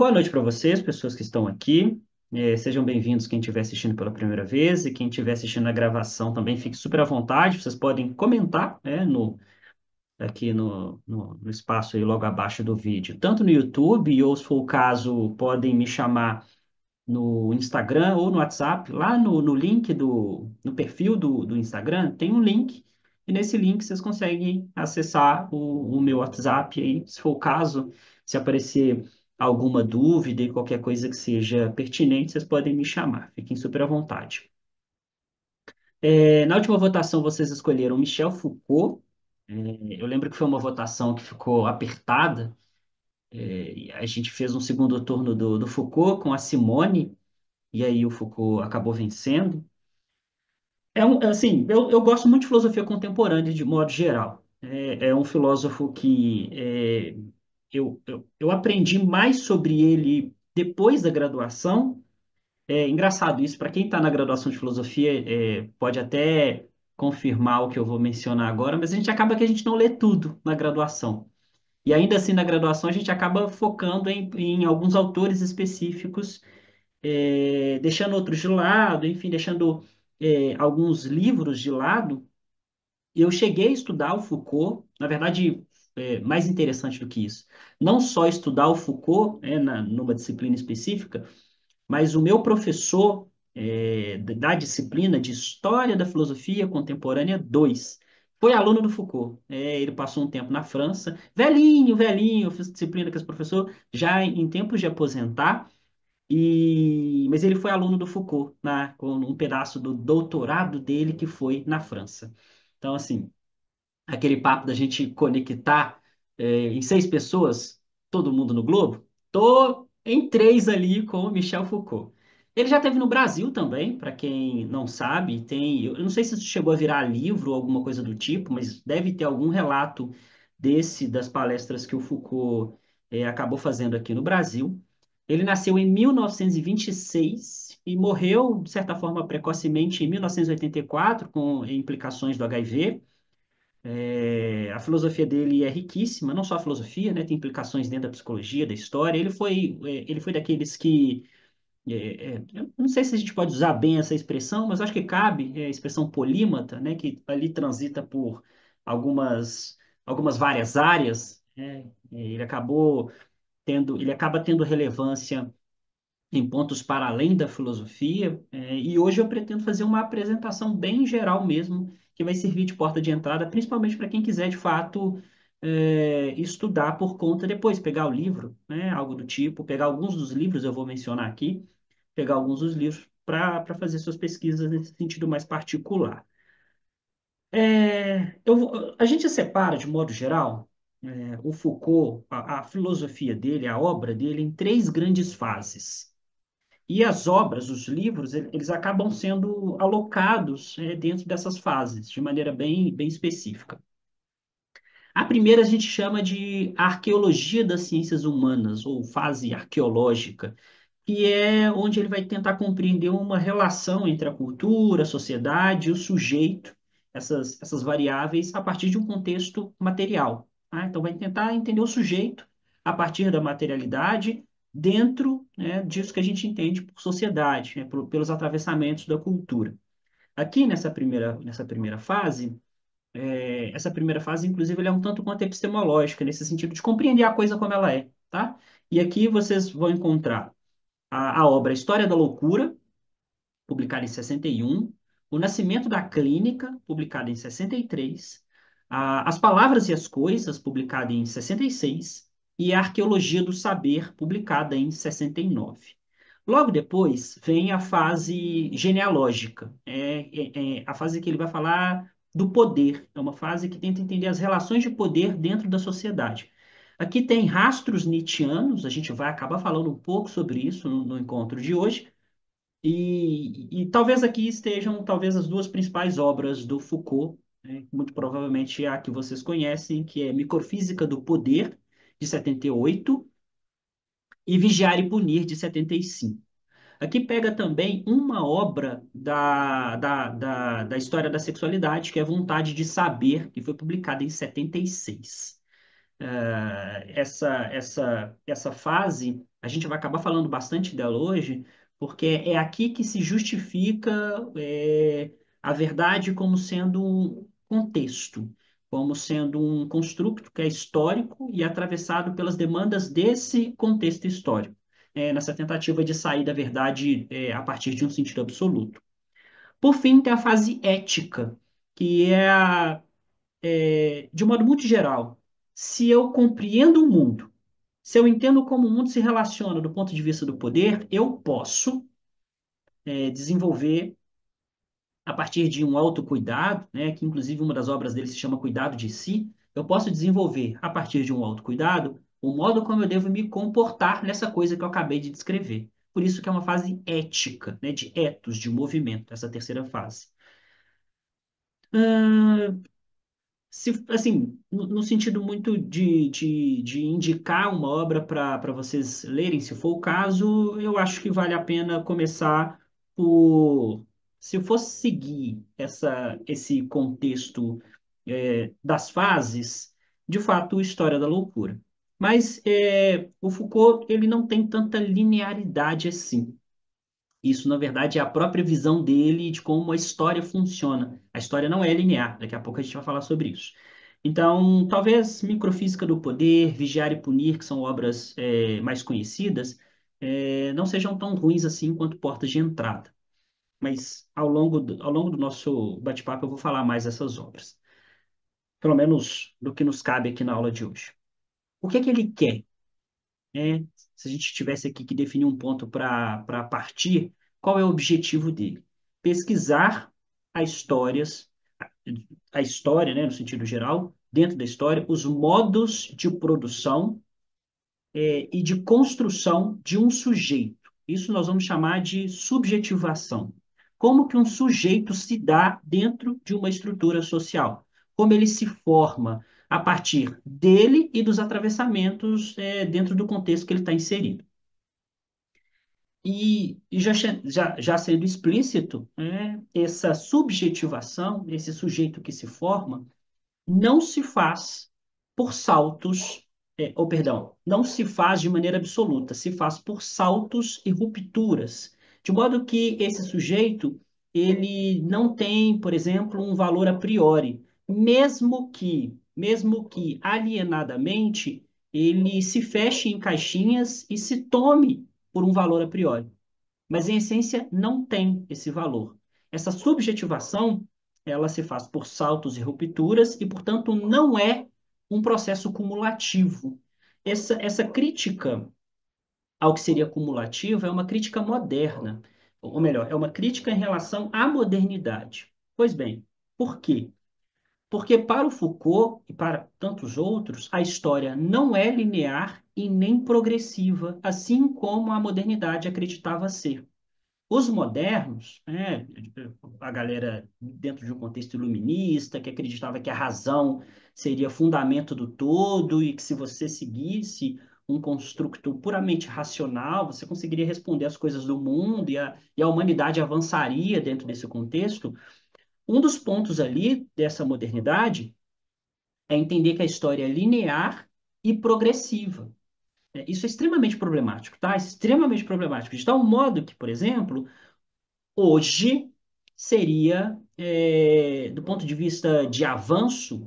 boa noite para vocês, pessoas que estão aqui. Sejam bem-vindos quem estiver assistindo pela primeira vez e quem estiver assistindo a gravação também fique super à vontade. Vocês podem comentar, né, aqui no espaço aí logo abaixo do vídeo, tanto no YouTube ou, se for o caso, podem me chamar no Instagram ou no WhatsApp. Lá no link no perfil do Instagram tem um link e nesse link vocês conseguem acessar o meu WhatsApp aí, se for o caso, se aparecer alguma dúvida e qualquer coisa que seja pertinente, vocês podem me chamar. Fiquem super à vontade. Na última votação vocês escolheram Michel Foucault. Eu lembro que foi uma votação que ficou apertada. E a gente fez um segundo turno do Foucault com a Simone, e aí o Foucault acabou vencendo. Assim, eu gosto muito de filosofia contemporânea de modo geral. É um filósofo que eu aprendi mais sobre ele depois da graduação. É engraçado isso, para quem está na graduação de filosofia, pode até confirmar o que eu vou mencionar agora, mas a gente acaba que a gente não lê tudo na graduação. E ainda assim, na graduação, a gente acaba focando em alguns autores específicos, deixando outros de lado, enfim, deixando alguns livros de lado. Eu cheguei a estudar o Foucault, na verdade, mais interessante do que isso, não só estudar o Foucault, numa disciplina específica, mas o meu professor da disciplina de História da Filosofia Contemporânea 2 foi aluno do Foucault. Ele passou um tempo na França, velhinho, velhinho, eu fiz disciplina com esse professor já em tempos de aposentar, mas ele foi aluno do Foucault, com um pedaço do doutorado dele que foi na França. Então, assim, aquele papo da gente conectar em 6 pessoas, todo mundo no globo, tô em 3 ali com o Michel Foucault. Ele já esteve no Brasil também, para quem não sabe, eu não sei se isso chegou a virar livro ou alguma coisa do tipo, mas deve ter algum relato das palestras que o Foucault acabou fazendo aqui no Brasil. Ele nasceu em 1926 e morreu, de certa forma, precocemente em 1984, com implicações do HIV. A filosofia dele é riquíssima, não só a filosofia, né, tem implicações dentro da psicologia, da história. Ele foi daqueles que, eu não sei se a gente pode usar bem essa expressão, mas acho que cabe, a expressão polímata, né, que ali transita por algumas várias áreas. Ele acaba tendo relevância em pontos para além da filosofia, e hoje eu pretendo fazer uma apresentação bem geral mesmo, que vai servir de porta de entrada, principalmente para quem quiser, de fato, estudar por conta depois, pegar o livro, né, algo do tipo, pegar alguns dos livros, eu vou mencionar aqui, pegar alguns dos livros para fazer suas pesquisas nesse sentido mais particular. A gente separa, de modo geral, o Foucault, a filosofia dele, a obra dele, em 3 grandes fases. E as obras, os livros, eles acabam sendo alocados, dentro dessas fases, de maneira bem, bem específica. A primeira a gente chama de arqueologia das ciências humanas, ou fase arqueológica, que é onde ele vai tentar compreender uma relação entre a cultura, a sociedade e o sujeito, essas variáveis, a partir de um contexto material. Tá? Então, vai tentar entender o sujeito a partir da materialidade, dentro, né, disso que a gente entende por sociedade, né, pelos atravessamentos da cultura. Aqui nessa primeira fase, essa primeira fase, inclusive, ela é um tanto quanto epistemológica, nesse sentido de compreender a coisa como ela é. Tá? E aqui vocês vão encontrar a obra História da Loucura, publicada em 61, O Nascimento da Clínica, publicada em 63, As Palavras e as Coisas, publicada em 66, e a Arqueologia do Saber, publicada em 69. Logo depois vem a fase genealógica, a fase que ele vai falar do poder, é uma fase que tenta entender as relações de poder dentro da sociedade. Aqui tem rastros nietzschianos, a gente vai acabar falando um pouco sobre isso no encontro de hoje, e talvez aqui estejam talvez as 2 principais obras do Foucault, né? Muito provavelmente a que vocês conhecem, que é Microfísica do Poder, de 78, e Vigiar e Punir, de 75. Aqui pega também uma obra da história da sexualidade, que é Vontade de Saber, que foi publicada em 76. Essa fase, a gente vai acabar falando bastante dela hoje, porque é aqui que se justifica a verdade como sendo um contexto, como sendo um construto que é histórico e atravessado pelas demandas desse contexto histórico, nessa tentativa de sair da verdade a partir de um sentido absoluto. Por fim, tem a fase ética, que de modo muito geral, se eu compreendo o mundo, se eu entendo como o mundo se relaciona do ponto de vista do poder, eu posso desenvolver, a partir de um autocuidado, né, que inclusive uma das obras dele se chama Cuidado de Si, eu posso desenvolver, a partir de um autocuidado, o modo como eu devo me comportar nessa coisa que eu acabei de descrever. Por isso que é uma fase ética, né, de etos, de movimento, essa terceira fase. Ah, se, assim, no sentido muito de indicar uma obra para vocês lerem, se for o caso, eu acho que vale a pena começar por, se eu fosse seguir esse contexto das fases, de fato, História da Loucura. Mas o Foucault, ele não tem tanta linearidade assim. Isso, na verdade, é a própria visão dele de como a história funciona. A história não é linear, daqui a pouco a gente vai falar sobre isso. Então, talvez Microfísica do Poder, Vigiar e Punir, que são obras mais conhecidas, não sejam tão ruins assim quanto Portas de Entrada. Mas ao longo do nosso bate-papo eu vou falar mais dessas obras. Pelo menos do que nos cabe aqui na aula de hoje. O que é que ele quer? Né? Se a gente tivesse aqui que definir um ponto para partir, qual é o objetivo dele? Pesquisar as histórias, a história, né, no sentido geral, dentro da história, os modos de produção e de construção de um sujeito. Isso nós vamos chamar de subjetivação. Como que um sujeito se dá dentro de uma estrutura social? Como ele se forma a partir dele e dos atravessamentos dentro do contexto que ele está inserido. E já sendo explícito, essa subjetivação, esse sujeito que se forma, não se faz por saltos, ou perdão, não se faz de maneira absoluta, se faz por saltos e rupturas, de modo que esse sujeito ele não tem, por exemplo, um valor a priori, mesmo que alienadamente ele se feche em caixinhas e se tome por um valor a priori, mas em essência não tem esse valor. Essa subjetivação, ela se faz por saltos e rupturas e, portanto, não é um processo cumulativo. Essa crítica ao que seria cumulativo é uma crítica moderna, ou melhor, é uma crítica em relação à modernidade. Pois bem, por quê? Porque para o Foucault e para tantos outros, a história não é linear e nem progressiva, assim como a modernidade acreditava ser. Os modernos, a galera dentro de um contexto iluminista, que acreditava que a razão seria fundamento do todo e que se você seguisse um construto puramente racional, você conseguiria responder às coisas do mundo e a humanidade avançaria dentro desse contexto. Um dos pontos ali dessa modernidade é entender que a história é linear e progressiva. Isso é extremamente problemático, tá? Extremamente problemático. De tal modo que, por exemplo, hoje seria, do ponto de vista de avanço,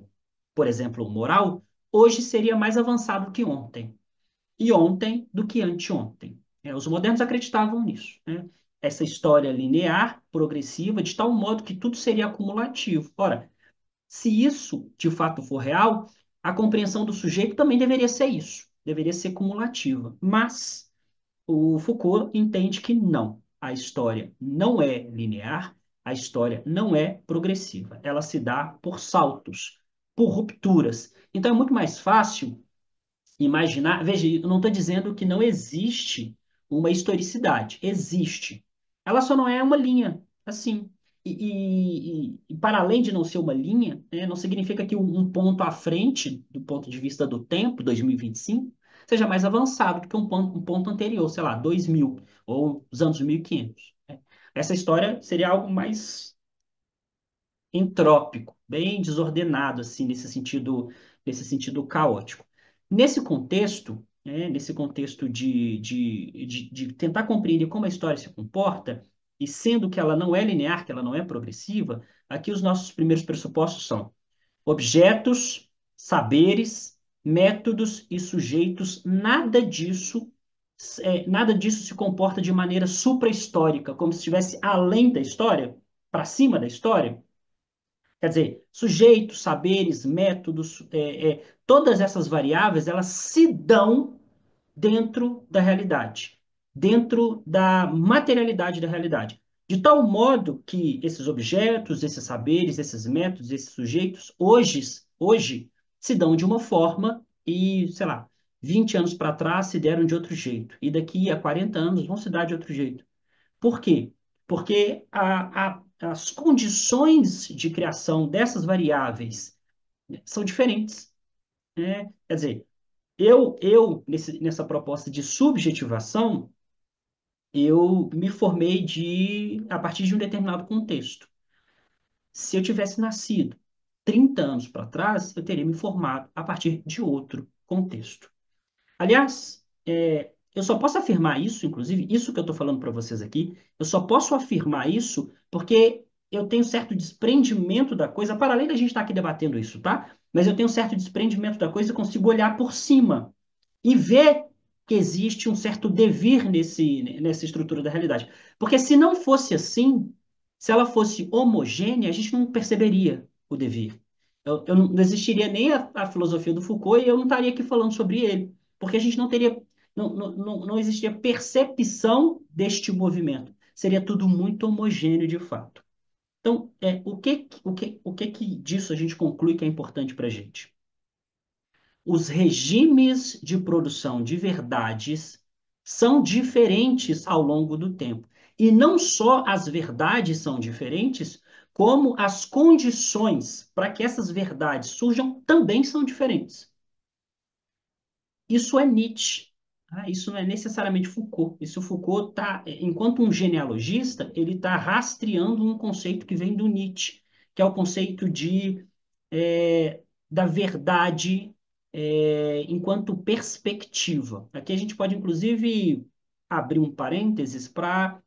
por exemplo, moral, hoje seria mais avançado que ontem. E ontem do que anteontem. Os modernos acreditavam nisso, né? Essa história linear, progressiva, de tal modo que tudo seria acumulativo. Ora, se isso de fato for real, a compreensão do sujeito também deveria ser isso, deveria ser cumulativa. Mas o Foucault entende que não. A história não é linear, a história não é progressiva. Ela se dá por saltos, por rupturas. Então é muito mais fácil imaginar. Veja, eu não estou dizendo que não existe uma historicidade. Existe. Ela só não é uma linha, assim. E para além de não ser uma linha, não significa que um ponto à frente, do ponto de vista do tempo, 2025, seja mais avançado do que um ponto anterior, sei lá, 2000 ou os anos 1500. Né? Essa história seria algo mais entrópico, bem desordenado, assim, nesse sentido caótico. Nesse contexto, nesse contexto de tentar compreender como a história se comporta, e sendo que ela não é linear, que ela não é progressiva, aqui os nossos primeiros pressupostos são objetos, saberes, métodos e sujeitos, nada disso se comporta de maneira supra-histórica, como se estivesse além da história, para cima da história. Quer dizer, sujeitos, saberes, métodos, todas essas variáveis, elas se dão dentro da realidade, dentro da materialidade da realidade. De tal modo que esses objetos, esses saberes, esses métodos, esses sujeitos, hoje se dão de uma forma e, sei lá, 20 anos para trás se deram de outro jeito. E daqui a 40 anos vão se dar de outro jeito. Por quê? Porque as condições de criação dessas variáveis são diferentes, né? Quer dizer, nessa proposta de subjetivação, eu me formei a partir de um determinado contexto. Se eu tivesse nascido 30 anos para trás, eu teria me formado a partir de outro contexto. Aliás, eu só posso afirmar isso, inclusive, isso que eu estou falando para vocês aqui, eu só posso afirmar isso porque eu tenho certo desprendimento da coisa, para além da gente estar aqui debatendo isso, tá? Mas eu tenho certo desprendimento da coisa e consigo olhar por cima e ver que existe um certo devir nessa estrutura da realidade. Porque se não fosse assim, se ela fosse homogênea, a gente não perceberia o devir. Eu não existiria nem a filosofia do Foucault e eu não estaria aqui falando sobre ele, porque a gente não teria, não existiria percepção deste movimento. Seria tudo muito homogêneo de fato. Então, o que que disso a gente conclui que é importante para a gente? Os regimes de produção de verdades são diferentes ao longo do tempo. E não só as verdades são diferentes, como as condições para que essas verdades surjam também são diferentes. Isso é Nietzsche. Tá? Isso não é necessariamente Foucault. Isso Foucault está, enquanto um genealogista, ele está rastreando um conceito que vem do Nietzsche, que é o conceito da verdade enquanto perspectiva. Aqui a gente pode, inclusive, abrir um parênteses para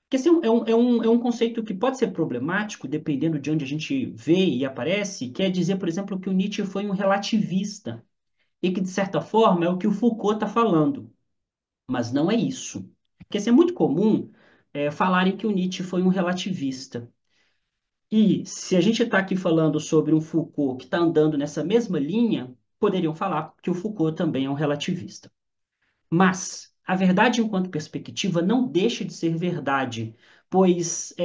porque esse é um conceito que pode ser problemático, dependendo de onde a gente vê e aparece, quer dizer, por exemplo, que o Nietzsche foi um relativista, e que, de certa forma, é o que o Foucault está falando. Mas não é isso. Porque assim, é muito comum falarem que o Nietzsche foi um relativista. E se a gente está aqui falando sobre um Foucault que está andando nessa mesma linha, poderiam falar que o Foucault também é um relativista. Mas a verdade enquanto perspectiva não deixa de ser verdade, pois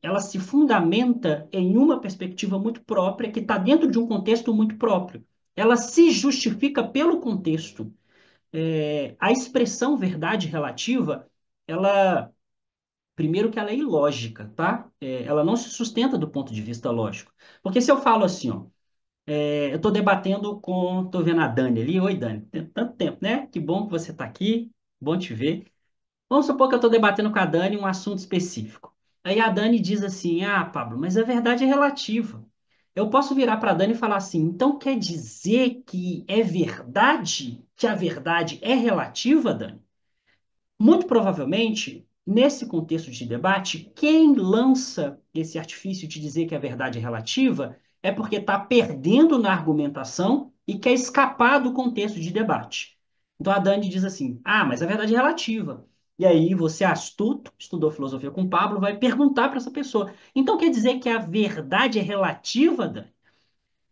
ela se fundamenta em uma perspectiva muito própria, que está dentro de um contexto muito próprio. Ela se justifica pelo contexto. A expressão verdade relativa, ela, primeiro que ela é ilógica, tá? Ela não se sustenta do ponto de vista lógico. Porque se eu falo assim, ó, eu estou debatendo estou vendo a Dani ali. Oi, Dani, tem tanto tempo, né? Que bom que você está aqui, bom te ver. Vamos supor que eu estou debatendo com a Dani um assunto específico. Aí a Dani diz assim: Ah, Pablo, mas a verdade é relativa. Eu posso virar para a Dani e falar assim: então quer dizer que é verdade que a verdade é relativa, Dani? Muito provavelmente, nesse contexto de debate, quem lança esse artifício de dizer que a verdade é relativa é porque está perdendo na argumentação e quer escapar do contexto de debate. Então a Dani diz assim: Ah, mas a verdade é relativa. E aí você, astuto, estudou filosofia com Pablo, vai perguntar para essa pessoa: Então quer dizer que a verdade é relativa, Dani?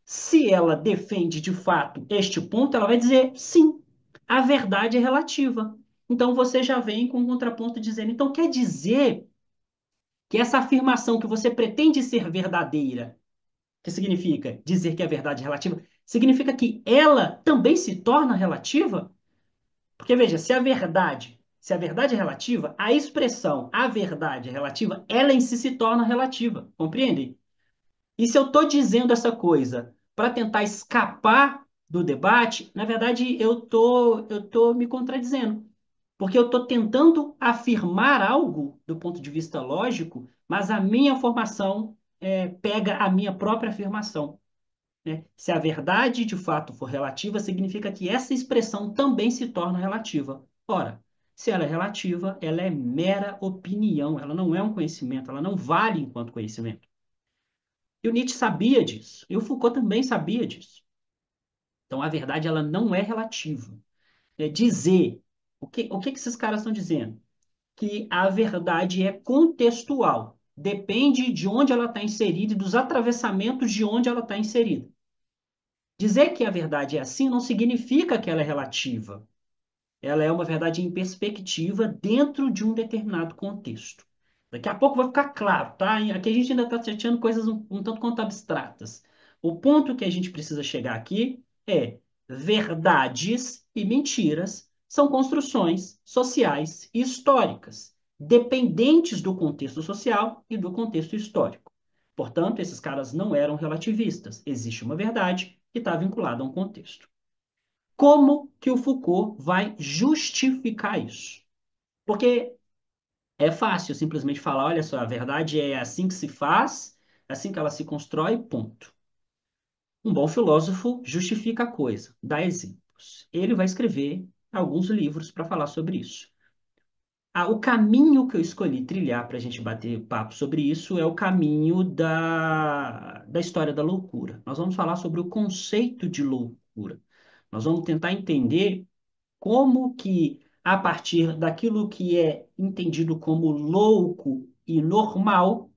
Se ela defende de fato este ponto, ela vai dizer sim, a verdade é relativa. Então você já vem com um contraponto dizendo, então quer dizer que essa afirmação que você pretende ser verdadeira, que significa dizer que a verdade é relativa, significa que ela também se torna relativa? Porque veja, se a verdade é relativa, a expressão a verdade é relativa, ela em si se torna relativa, compreende? E se eu estou dizendo essa coisa para tentar escapar do debate, na verdade eu tô me contradizendo. Porque eu estou tentando afirmar algo do ponto de vista lógico, mas a minha formação pega a minha própria afirmação. né? Se a verdade de fato for relativa, significa que essa expressão também se torna relativa. Ora, se ela é relativa, ela é mera opinião, ela não é um conhecimento, ela não vale enquanto conhecimento. E o Nietzsche sabia disso, e o Foucault também sabia disso. Então, a verdade, ela não é relativa. É dizer, o que que esses caras estão dizendo? Que a verdade é contextual, depende de onde ela está inserida e dos atravessamentos de onde ela está inserida. Dizer que a verdade é assim não significa que ela é relativa. Ela é uma verdade em perspectiva dentro de um determinado contexto. Daqui a pouco vai ficar claro, tá? E aqui a gente ainda está chateando coisas um tanto quanto abstratas. O ponto que a gente precisa chegar aqui é verdades e mentiras são construções sociais e históricas, dependentes do contexto social e do contexto histórico. Portanto, esses caras não eram relativistas. Existe uma verdade que está vinculada a um contexto. Como que o Foucault vai justificar isso? Porque é fácil simplesmente falar, olha só, a verdade é assim que se faz, é assim que ela se constrói, ponto. Um bom filósofo justifica a coisa, dá exemplos. Ele vai escrever alguns livros para falar sobre isso. O caminho que eu escolhi trilhar para a gente bater papo sobre isso é o caminho da história da loucura. Nós vamos falar sobre o conceito de loucura. Nós vamos tentar entender como que, a partir daquilo que é entendido como louco e normal,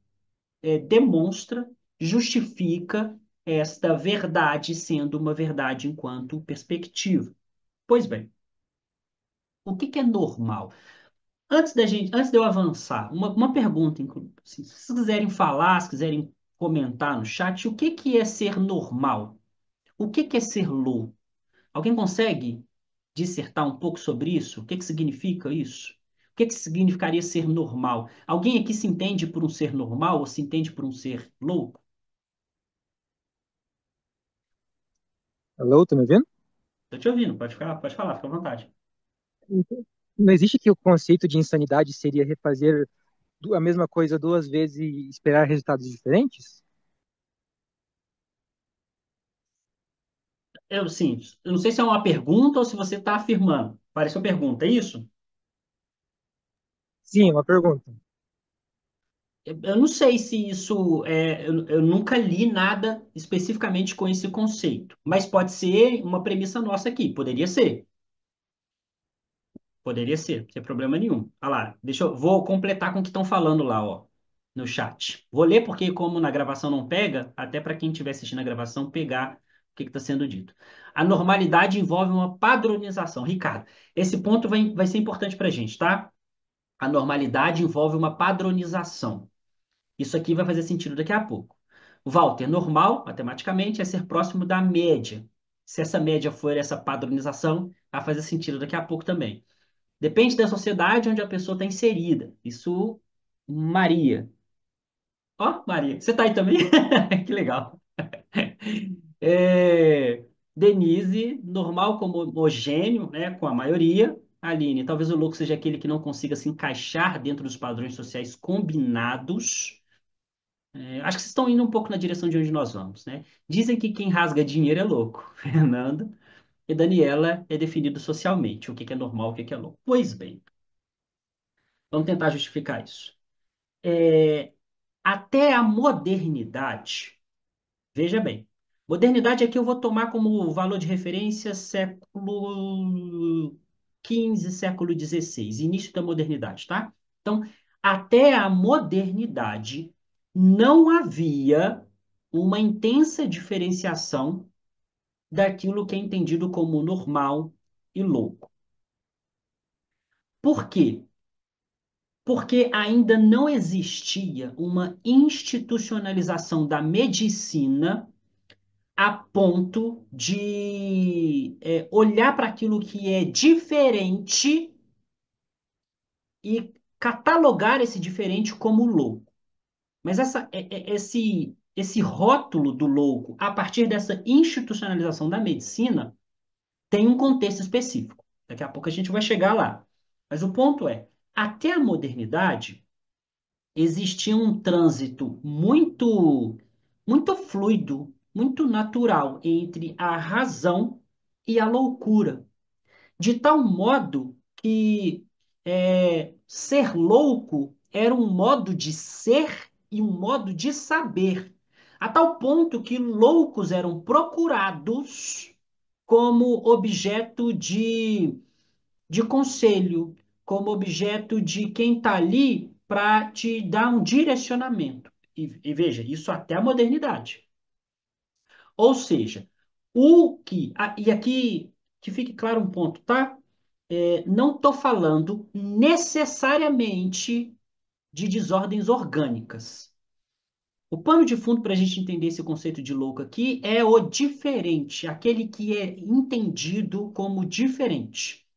demonstra, justifica esta verdade sendo uma verdade enquanto perspectiva. Pois bem, o que que é normal? Antes de eu avançar, uma pergunta, assim, se vocês quiserem falar, se quiserem comentar no chat, o que que é ser normal? O que que é ser louco? Alguém consegue dissertar um pouco sobre isso? O que que significa isso? O que que significaria ser normal? Alguém aqui se entende por um ser normal ou se entende por um ser louco? Alô, tá me ouvindo? Estou te ouvindo, pode falar, fica à vontade. Não existe que o conceito de insanidade seria refazer a mesma coisa duas vezes e esperar resultados diferentes? Sim, eu não sei se é uma pergunta ou se você está afirmando. Parece uma pergunta, é isso? Sim, uma pergunta. Eu não sei se isso é. Eu nunca li nada especificamente com esse conceito, mas pode ser uma premissa nossa aqui, poderia ser. Poderia ser, sem problema nenhum. Olha lá, vou completar com o que estão falando lá, ó, no chat. Vou ler porque, como na gravação não pega, até para quem estiver assistindo a gravação pegar o que está sendo dito. A normalidade envolve uma padronização. Ricardo, esse ponto vai ser importante para a gente, tá? A normalidade envolve uma padronização. Isso aqui vai fazer sentido daqui a pouco. O Walter, normal, matematicamente, é ser próximo da média. Se essa média for essa padronização, vai fazer sentido daqui a pouco também. Depende da sociedade onde a pessoa está inserida. Isso, Maria. Ó, Maria, você tá aí também? Que legal. É, Denise, normal como homogêneo, né, com a maioria. Aline, talvez o louco seja aquele que não consiga se encaixar dentro dos padrões sociais combinados. Acho que vocês estão indo um pouco na direção de onde nós vamos, né? Dizem que quem rasga dinheiro é louco. Fernando e Daniela é definido socialmente. O que que é normal, o que que é louco. Pois bem, vamos tentar justificar isso. É, Até a modernidade, veja bem, modernidade aqui eu vou tomar como valor de referência século XV, século XVI, início da modernidade, tá? Então, até a modernidade não havia uma intensa diferenciação daquilo que é entendido como normal e louco. Por quê? Porque ainda não existia uma institucionalização da medicina a ponto de olhar para aquilo que é diferente e catalogar esse diferente como louco. Mas esse rótulo do louco, a partir dessa institucionalização da medicina, tem um contexto específico. Daqui a pouco a gente vai chegar lá. Mas o ponto é, até a modernidade, existia um trânsito muito fluido, muito natural entre a razão e a loucura, de tal modo que ser louco era um modo de ser e um modo de saber, a tal ponto que loucos eram procurados como objeto de conselho, como objeto de quem está ali para te dar um direcionamento. E veja, isso até a modernidade. Ou seja, e aqui que fique claro um ponto, tá? Não estou falando necessariamente de desordens orgânicas. O pano de fundo para a gente entender esse conceito de louco aqui é o diferente, aquele que é entendido como diferente.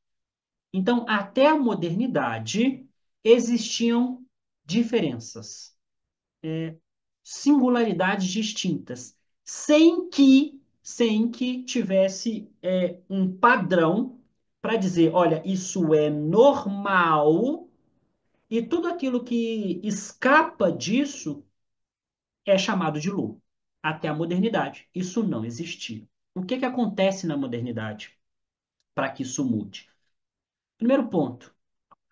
Então, até a modernidade, existiam diferenças, singularidades distintas, sem que tivesse um padrão para dizer, olha, isso é normal e tudo aquilo que escapa disso é chamado de louco. Até a modernidade, isso não existia. O que que acontece na modernidade para que isso mude? Primeiro ponto,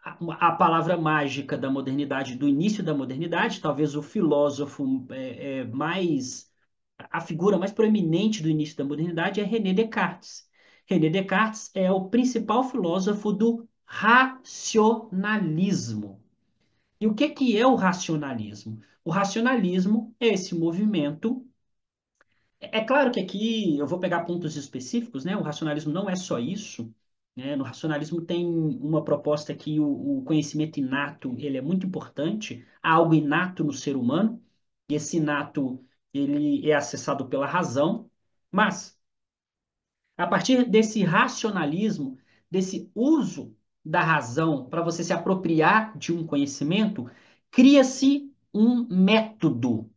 a palavra mágica da modernidade, do início da modernidade, talvez o filósofo a figura mais proeminente do início da modernidade é René Descartes. René Descartes é o principal filósofo do racionalismo. E o que que é o racionalismo? O racionalismo é esse movimento. É claro que aqui eu vou pegar pontos específicos, né? O racionalismo não é só isso, né? No racionalismo tem uma proposta que o conhecimento inato, ele é muito importante, há algo inato no ser humano, e esse inato, ele é acessado pela razão, mas a partir desse racionalismo, desse uso da razão para você se apropriar de um conhecimento, cria-se um método.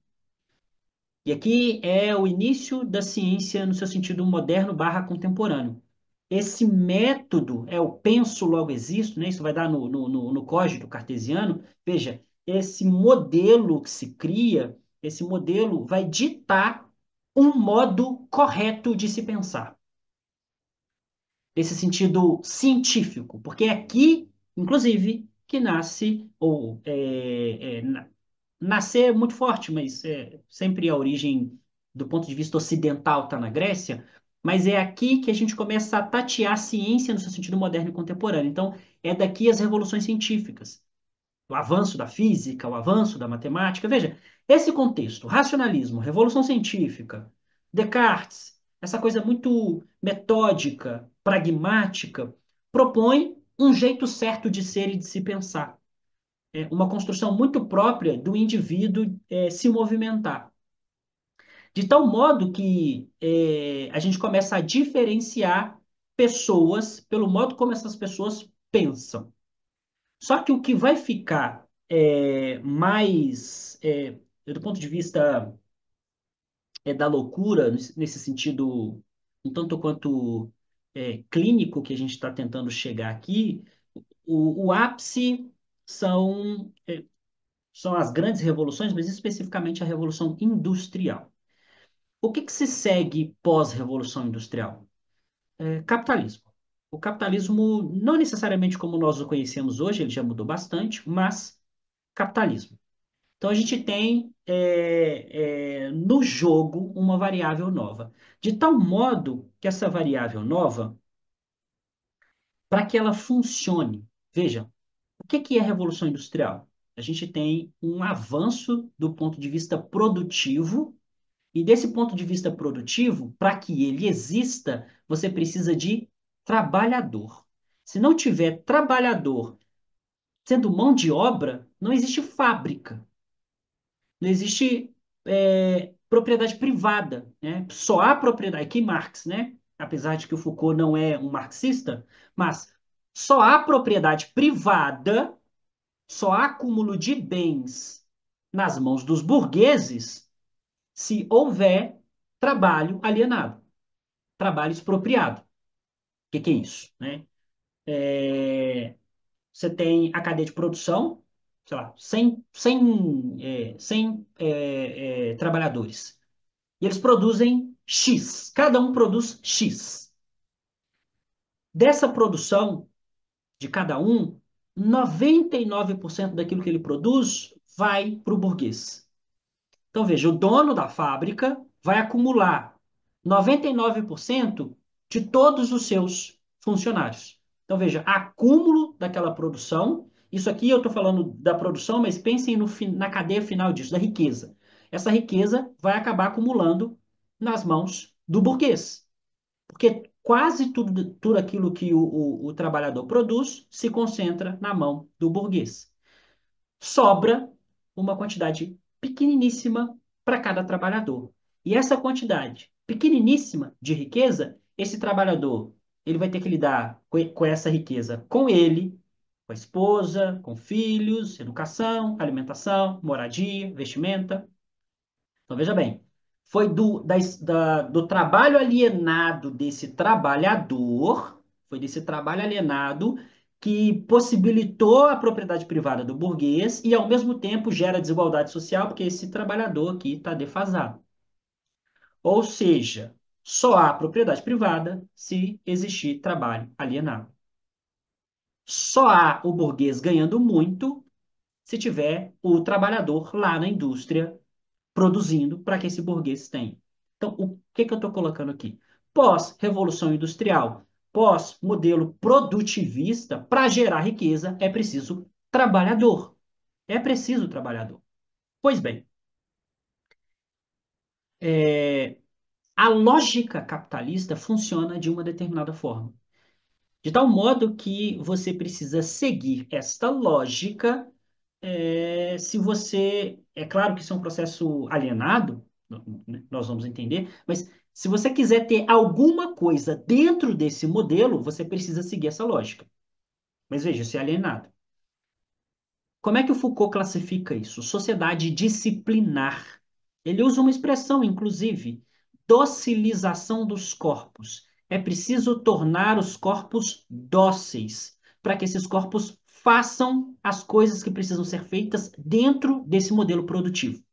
E aqui é o início da ciência no seu sentido moderno barra contemporâneo. Esse método é o penso, logo existo, né? Isso vai dar no código cartesiano. Veja, esse modelo que se cria, esse modelo vai ditar um modo correto de se pensar nesse sentido científico, porque é aqui, inclusive, que nasce, nascer é muito forte, mas sempre a origem, do ponto de vista ocidental, está na Grécia, mas é aqui que a gente começa a tatear a ciência no seu sentido moderno e contemporâneo. Então, é daqui as revoluções científicas, o avanço da física, o avanço da matemática. Veja, esse contexto, racionalismo, revolução científica, Descartes, essa coisa muito metódica, pragmática, propõe um jeito certo de ser e de se pensar. Uma construção muito própria do indivíduo se movimentar. De tal modo que a gente começa a diferenciar pessoas pelo modo como essas pessoas pensam. Só que o que vai ficar do ponto de vista da loucura, nesse sentido um tanto quanto clínico que a gente está tentando chegar aqui, o ápice são, são as grandes revoluções, mas especificamente a Revolução Industrial. O que que se segue pós-Revolução Industrial? Capitalismo. O capitalismo, não necessariamente como nós o conhecemos hoje, ele já mudou bastante, mas capitalismo. Então a gente tem no jogo uma variável nova. De tal modo que essa variável nova, para que ela funcione, veja, o que que é a Revolução Industrial? A gente tem um avanço do ponto de vista produtivo, e desse ponto de vista produtivo, para que ele exista, você precisa de trabalhador. Se não tiver trabalhador sendo mão de obra, não existe fábrica. Não existe propriedade privada, né? Só há propriedade, aqui Marx, né? Apesar de que o Foucault não é um marxista, mas só há propriedade privada, só há acúmulo de bens nas mãos dos burgueses se houver trabalho alienado, trabalho expropriado. O que que é isso, né? Você tem a cadeia de produção, sei lá, 100 trabalhadores. E eles produzem X. Cada um produz X. Dessa produção de cada um, 99% daquilo que ele produz vai para o burguês. Então, veja, o dono da fábrica vai acumular 99% de todos os seus funcionários. Então, veja, acúmulo daquela produção. Isso aqui eu estou falando da produção, mas pensem na cadeia final disso, da riqueza. Essa riqueza vai acabar acumulando nas mãos do burguês. Porque quase tudo aquilo que o trabalhador produz se concentra na mão do burguês. Sobra uma quantidade pequeniníssima para cada trabalhador. E essa quantidade pequeniníssima de riqueza, esse trabalhador, ele vai ter que lidar com essa riqueza com ele, com a esposa, com filhos, educação, alimentação, moradia, vestimenta. Então, veja bem, foi do trabalho alienado desse trabalhador, foi desse trabalho alienado que possibilitou a propriedade privada do burguês e, ao mesmo tempo, gera desigualdade social, porque esse trabalhador aqui está defasado. Ou seja, só há propriedade privada se existir trabalho alienado. Só há o burguês ganhando muito se tiver o trabalhador lá na indústria produzindo para que esse burguês tenha. Então, o que que eu estou colocando aqui? Pós-revolução industrial, pós-modelo produtivista, para gerar riqueza é preciso trabalhador. É preciso trabalhador. Pois bem, a lógica capitalista funciona de uma determinada forma. De tal modo que você precisa seguir esta lógica se você. É claro que isso é um processo alienado, né, nós vamos entender, mas se você quiser ter alguma coisa dentro desse modelo, você precisa seguir essa lógica. Mas veja, isso é alienado. Como é que o Foucault classifica isso? Sociedade disciplinar. Ele usa uma expressão, inclusive, docilização dos corpos. É preciso tornar os corpos dóceis, para que esses corpos façam as coisas que precisam ser feitas dentro desse modelo produtivo.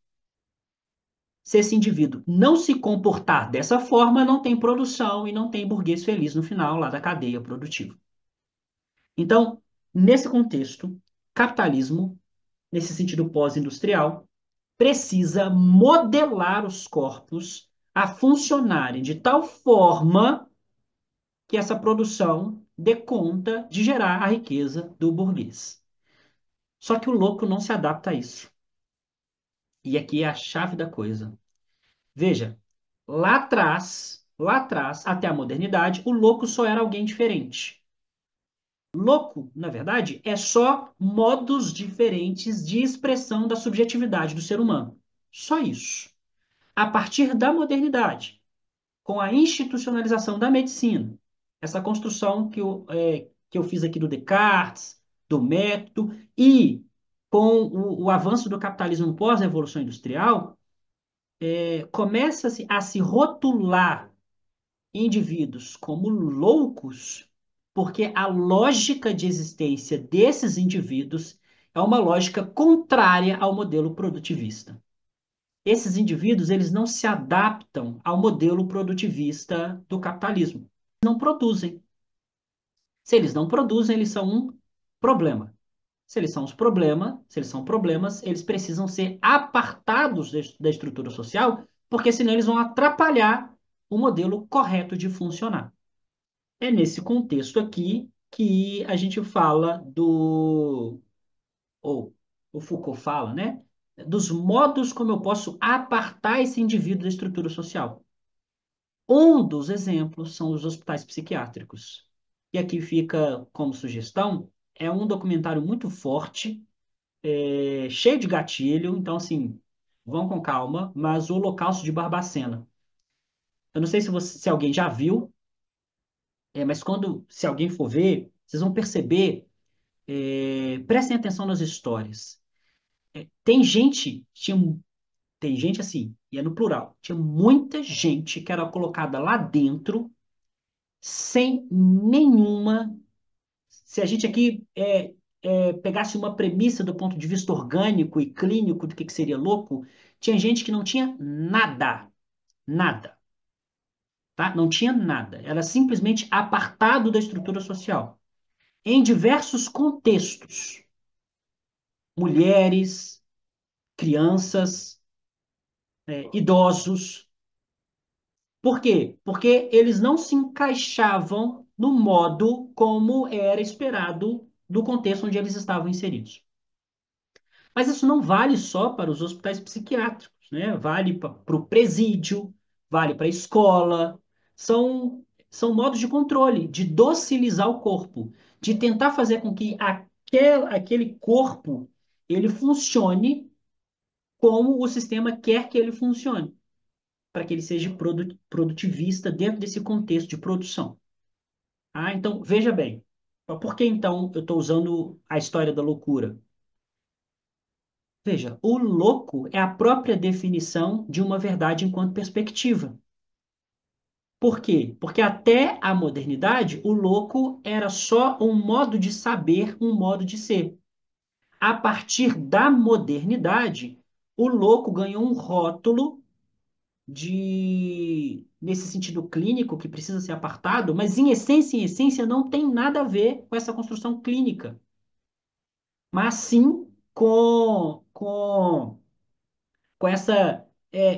Se esse indivíduo não se comportar dessa forma, não tem produção e não tem burguês feliz no final lá da cadeia produtiva. Então, nesse contexto, capitalismo, nesse sentido pós-industrial, precisa modelar os corpos a funcionarem de tal forma que essa produção dê conta de gerar a riqueza do burguês. Só que o louco não se adapta a isso. E aqui é a chave da coisa. Veja, lá atrás, até a modernidade, o louco só era alguém diferente. Louco, na verdade, é só modos diferentes de expressão da subjetividade do ser humano. Só isso. A partir da modernidade, com a institucionalização da medicina, essa construção que eu fiz aqui do Descartes, do método, e com o avanço do capitalismo pós-revolução industrial, começa-se a se rotular indivíduos como loucos, porque a lógica de existência desses indivíduos é uma lógica contrária ao modelo produtivista. Esses indivíduos, eles não se adaptam ao modelo produtivista do capitalismo. Não produzem. Se eles não produzem, eles são um problema. Se eles são problemas, eles precisam ser apartados da estrutura social, porque senão eles vão atrapalhar o modelo correto de funcionar. É nesse contexto aqui que a gente fala ou o Foucault fala, né? Dos modos como eu posso apartar esse indivíduo da estrutura social. Um dos exemplos são os hospitais psiquiátricos. E aqui fica como sugestão, é um documentário muito forte, cheio de gatilho, então assim, vão com calma, mas o Holocausto de Barbacena. Eu não sei se alguém já viu, mas se alguém for ver, vocês vão perceber, prestem atenção nas histórias. Tem gente, tem gente assim, e é no plural, tinha muita gente que era colocada lá dentro sem nenhuma. Se a gente aqui pegasse uma premissa do ponto de vista orgânico e clínico do que seria louco, tinha gente que não tinha nada, Nada, tá? Não tinha nada. Era simplesmente apartado da estrutura social. Em diversos contextos. Mulheres, crianças, idosos. Por quê? Porque eles não se encaixavam no modo como era esperado do contexto onde eles estavam inseridos. Mas isso não vale só para os hospitais psiquiátricos, né? Vale para o presídio, vale para a escola. São modos de controle, de docilizar o corpo, de tentar fazer com que aquele corpo ele funcione como o sistema quer que ele funcione, para que ele seja produtivista dentro desse contexto de produção. Ah, então, veja bem. Por que então eu estou usando a história da loucura? Veja, o louco é a própria definição de uma verdade enquanto perspectiva. Por quê? Porque até a modernidade, o louco era só um modo de saber, um modo de ser. A partir da modernidade, o louco ganhou um rótulo nesse sentido clínico que precisa ser apartado, mas em essência, não tem nada a ver com essa construção clínica, mas sim com essa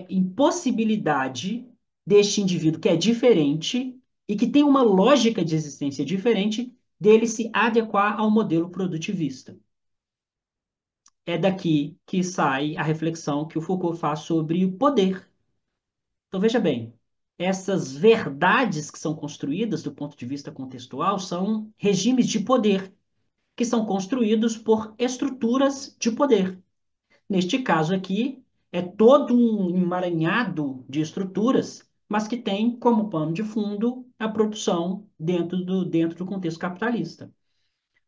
impossibilidade deste indivíduo que é diferente e que tem uma lógica de existência diferente dele se adequar ao modelo produtivista. É daqui que sai a reflexão que o Foucault faz sobre o poder. Então, veja bem, essas verdades que são construídas do ponto de vista contextual são regimes de poder, que são construídos por estruturas de poder. Neste caso aqui, é todo um emaranhado de estruturas, mas que tem como pano de fundo a produção dentro do contexto capitalista,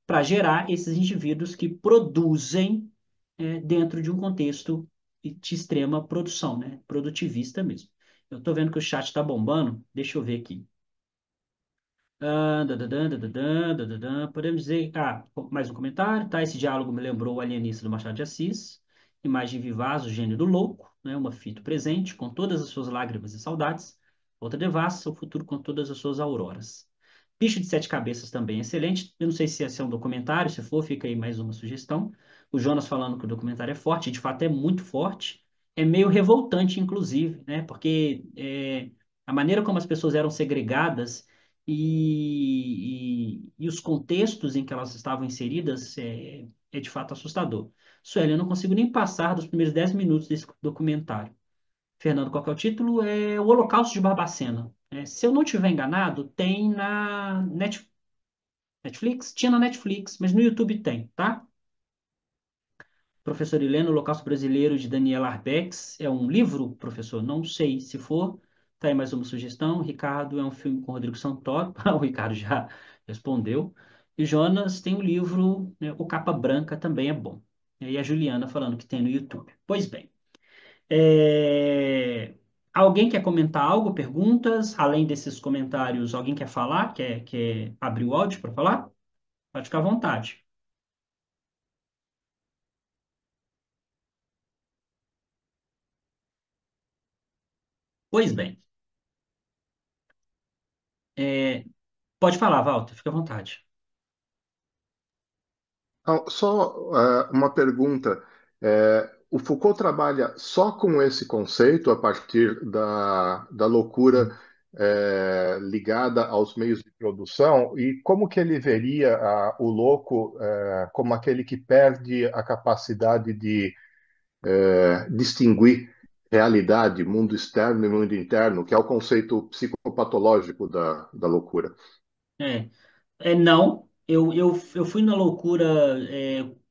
para gerar esses indivíduos que produzem dentro de um contexto de extrema produção, né? Produtivista mesmo. Eu estou vendo que o chat está bombando, deixa eu ver aqui. Dadadã, dadadã, dadadã. Podemos dizer. Mais um comentário, tá? Esse diálogo me lembrou o Alienista do Machado de Assis. Imagem vivaz, o gênio do louco, né? Uma fita presente, com todas as suas lágrimas e saudades. Outra devassa, o futuro com todas as suas auroras. Bicho de Sete Cabeças também excelente. Eu não sei se esse é um documentário, se for, fica aí mais uma sugestão. O Jonas falando que o documentário é forte, de fato é muito forte. É meio revoltante, inclusive, né? Porque a maneira como as pessoas eram segregadas e os contextos em que elas estavam inseridas é de fato assustador. Sueli, eu não consigo nem passar dos primeiros 10 minutos desse documentário. Fernando, qual que é o título? É O Holocausto de Barbacena. Se eu não estiver enganado, tem na Netflix? Tinha na Netflix, mas no YouTube tem, tá? Professor Heleno, o Holocausto Brasileiro, de Daniela Arbex. É um livro, professor? Não sei se for. Tá aí mais uma sugestão. Ricardo é um filme com Rodrigo Santoro. O Ricardo já respondeu. E Jonas tem um livro, né, O Capa Branca, também é bom. E a Juliana falando que tem no YouTube. Pois bem. É, Alguém quer comentar algo? Perguntas? Além desses comentários, alguém quer falar? Quer abrir o áudio para falar? Pode ficar à vontade. Pois bem. É, Pode falar, Walter, fica à vontade. Só uma pergunta. O Foucault trabalha só com esse conceito a partir da loucura ligada aos meios de produção e como que ele veria o louco como aquele que perde a capacidade de distinguir realidade, mundo externo e mundo interno, que é o conceito psicopatológico da loucura. É, não, eu fui na loucura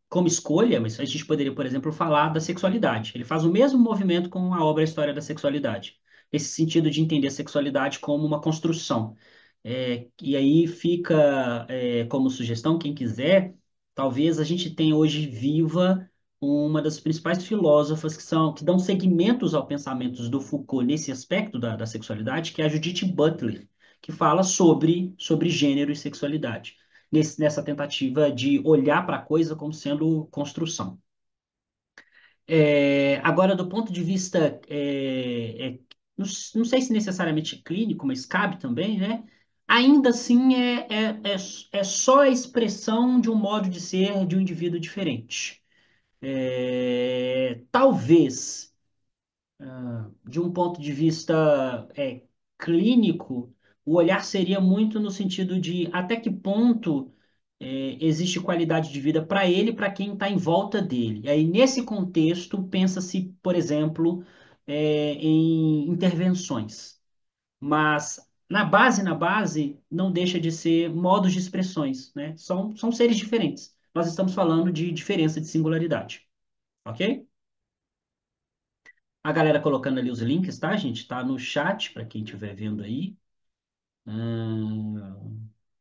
como escolha, mas a gente poderia, por exemplo, falar da sexualidade. Ele faz o mesmo movimento com a obra História da Sexualidade. Esse sentido de entender a sexualidade como uma construção. E aí fica como sugestão, quem quiser, talvez a gente tenha hoje viva uma das principais filósofas que dão segmentos ao pensamento do Foucault nesse aspecto da sexualidade, que é a Judith Butler, que fala sobre gênero e sexualidade, nessa tentativa de olhar para a coisa como sendo construção. Agora, do ponto de vista não sei se necessariamente clínico, mas cabe também, né? Ainda assim é só a expressão de um modo de ser de um indivíduo diferente. Talvez, de um ponto de vista clínico, o olhar seria muito no sentido de até que ponto existe qualidade de vida para ele e para quem está em volta dele. E aí, nesse contexto, pensa-se, por exemplo, em intervenções. Mas na base, não deixa de ser modos de expressões, né? São seres diferentes. Nós estamos falando de diferença de singularidade, ok? A galera colocando ali os links, tá, gente? Tá no chat para quem estiver vendo aí.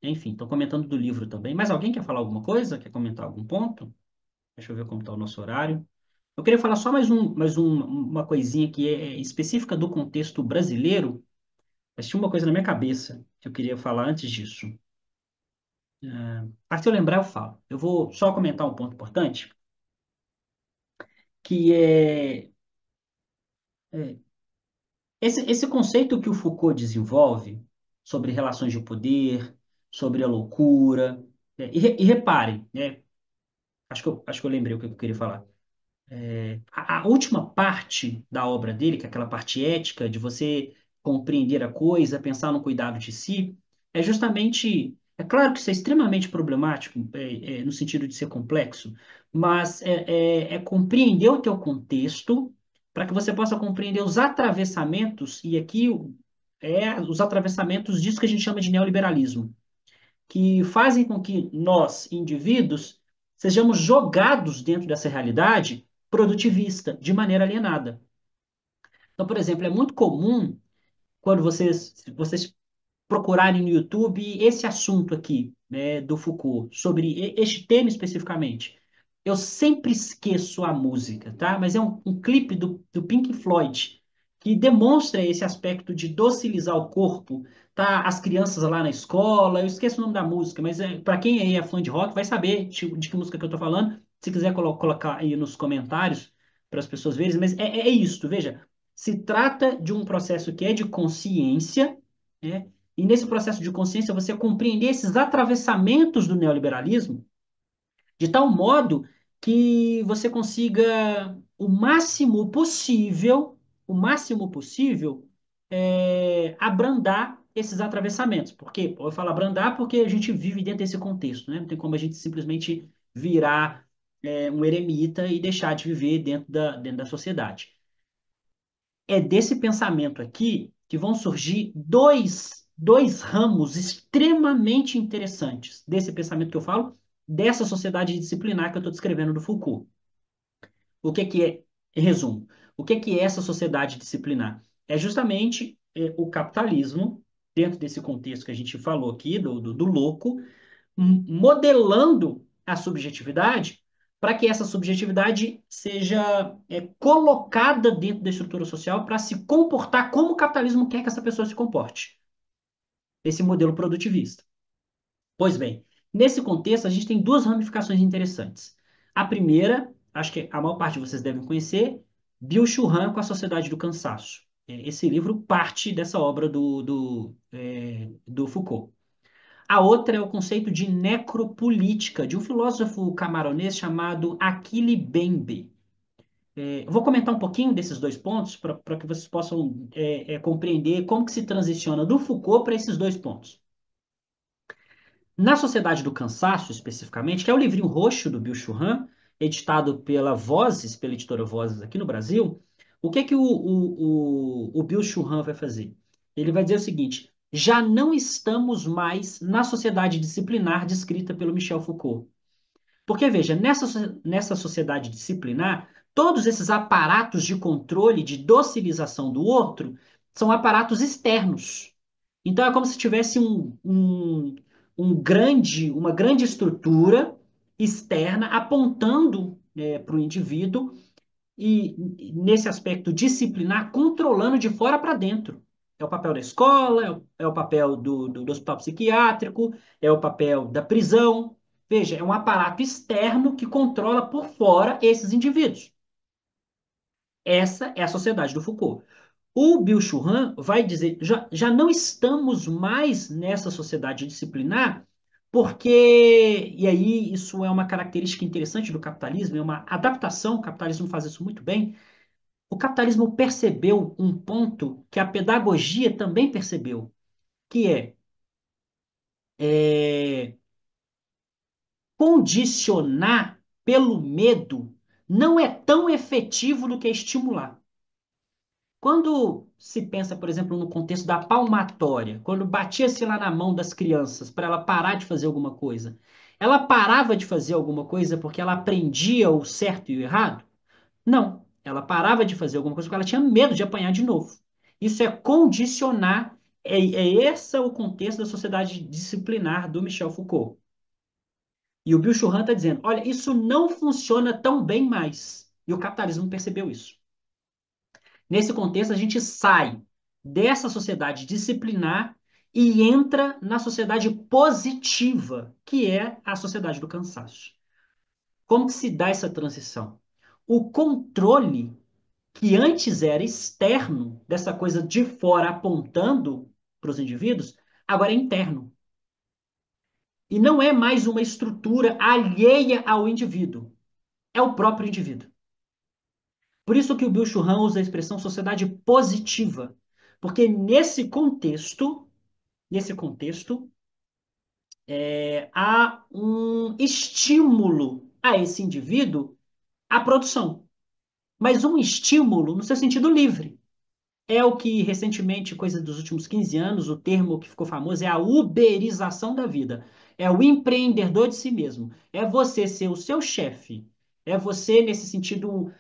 Enfim, estou comentando do livro também. Mas alguém quer falar alguma coisa? Quer comentar algum ponto? Deixa eu ver como está o nosso horário. Eu queria falar só uma coisinha que é específica do contexto brasileiro. Mas tinha uma coisa na minha cabeça que eu queria falar antes disso. Se eu lembrar, eu falo. Eu vou só comentar um ponto importante, que é esse conceito que o Foucault desenvolve sobre relações de poder, sobre a loucura. E reparem, né, acho que eu lembrei o que eu queria falar. A última parte da obra dele, que é aquela parte ética, de você compreender a coisa, pensar no cuidado de si, é justamente. É claro que isso é extremamente problemático, no sentido de ser complexo, mas é compreender o teu contexto para que você possa compreender os atravessamentos, e aqui os atravessamentos disso que a gente chama de neoliberalismo, que fazem com que nós, indivíduos, sejamos jogados dentro dessa realidade produtivista, de maneira alienada. Então, por exemplo, é muito comum quando vocês procurarem no YouTube esse assunto aqui, né, do Foucault, sobre este tema especificamente. Eu sempre esqueço a música, tá? Mas é um clipe do Pink Floyd que demonstra esse aspecto de docilizar o corpo, tá? As crianças lá na escola, eu esqueço o nome da música, mas para quem aí é fã de rock vai saber de que música que eu tô falando. Se quiser colocar aí nos comentários para as pessoas verem, mas é isso, veja. Se trata de um processo que é de consciência, né? E nesse processo de consciência, você compreender esses atravessamentos do neoliberalismo de tal modo que você consiga o máximo possível, abrandar esses atravessamentos. Por quê? Eu falo abrandar porque a gente vive dentro desse contexto, né? Não tem como a gente simplesmente virar um eremita e deixar de viver dentro da sociedade. É desse pensamento aqui que vão surgir dois ramos extremamente interessantes desse pensamento que eu falo, dessa sociedade disciplinar que eu estou descrevendo do Foucault. O que que é, em resumo, o que que é essa sociedade disciplinar? É justamente o capitalismo, dentro desse contexto que a gente falou aqui, do louco, modelando a subjetividade para que essa subjetividade seja colocada dentro da estrutura social para se comportar como o capitalismo quer que essa pessoa se comporte. Esse modelo produtivista. Pois bem, nesse contexto, a gente tem duas ramificações interessantes. A primeira, acho que a maior parte de vocês devem conhecer, Byung-Chul Han com a Sociedade do Cansaço. Esse livro parte dessa obra do Foucault. A outra é o conceito de necropolítica, de um filósofo camaronês chamado Achille Mbembe. Eu vou comentar um pouquinho desses dois pontos para que vocês possam compreender como que se transiciona do Foucault para esses dois pontos. Na Sociedade do Cansaço, especificamente, que é o livrinho roxo do Byung-Chul Han, editado pela Vozes, pela editora Vozes aqui no Brasil, o que que o Byung-Chul Han vai fazer? Ele vai dizer o seguinte: já não estamos mais na sociedade disciplinar descrita pelo Michel Foucault. Porque, veja, nessa sociedade disciplinar, todos esses aparatos de controle, de docilização do outro, são aparatos externos. Então, é como se tivesse uma grande estrutura externa apontando para o indivíduo e, nesse aspecto disciplinar, controlando de fora para dentro. É o papel da escola, é o papel do hospital psiquiátrico, é o papel da prisão. Veja, é um aparato externo que controla por fora esses indivíduos. Essa é a sociedade do Foucault. O Byung-Chul Han vai dizer, já não estamos mais nessa sociedade disciplinar, porque, e aí isso é uma característica interessante do capitalismo, é uma adaptação, o capitalismo faz isso muito bem. O capitalismo percebeu um ponto que a pedagogia também percebeu, que é condicionar pelo medo não é tão efetivo do que estimular. Quando se pensa, por exemplo, no contexto da palmatória, quando batia-se lá na mão das crianças para ela parar de fazer alguma coisa, ela parava de fazer alguma coisa porque ela aprendia o certo e o errado? Não, ela parava de fazer alguma coisa porque ela tinha medo de apanhar de novo. Isso é condicionar, é esse o contexto da sociedade disciplinar do Michel Foucault. E o Bill Churran está dizendo, olha, isso não funciona tão bem mais. E o capitalismo percebeu isso. Nesse contexto, a gente sai dessa sociedade disciplinar e entra na sociedade positiva, que é a sociedade do cansaço. Como que se dá essa transição? O controle, que antes era externo, dessa coisa de fora apontando para os indivíduos, agora é interno. E não é mais uma estrutura alheia ao indivíduo, é o próprio indivíduo. Por isso que o Bill Churran usa a expressão sociedade positiva, porque nesse contexto, há um estímulo a esse indivíduo à produção, mas um estímulo no seu sentido livre. É o que recentemente, coisa dos últimos 15 anos, o termo que ficou famoso é a uberização da vida. É o empreendedor de si mesmo. É você ser o seu chefe. É você, nesse sentido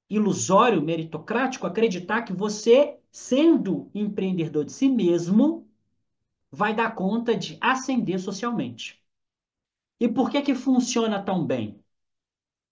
ilusório, meritocrático, acreditar que você, sendo empreendedor de si mesmo, vai dar conta de ascender socialmente. E por que que funciona tão bem?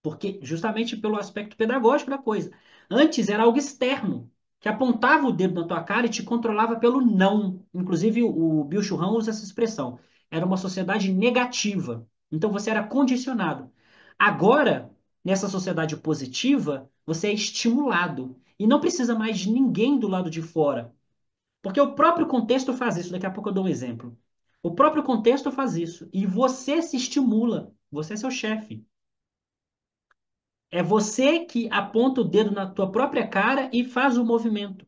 Porque justamente pelo aspecto pedagógico da coisa. Antes era algo externo, que apontava o dedo na tua cara e te controlava pelo não. Inclusive o Bill Churran usa essa expressão. Era uma sociedade negativa. Então você era condicionado. Agora, nessa sociedade positiva, você é estimulado. E não precisa mais de ninguém do lado de fora. Porque o próprio contexto faz isso. Daqui a pouco eu dou um exemplo. O próprio contexto faz isso. E você se estimula. Você é seu chefe. É você que aponta o dedo na tua própria cara e faz o movimento.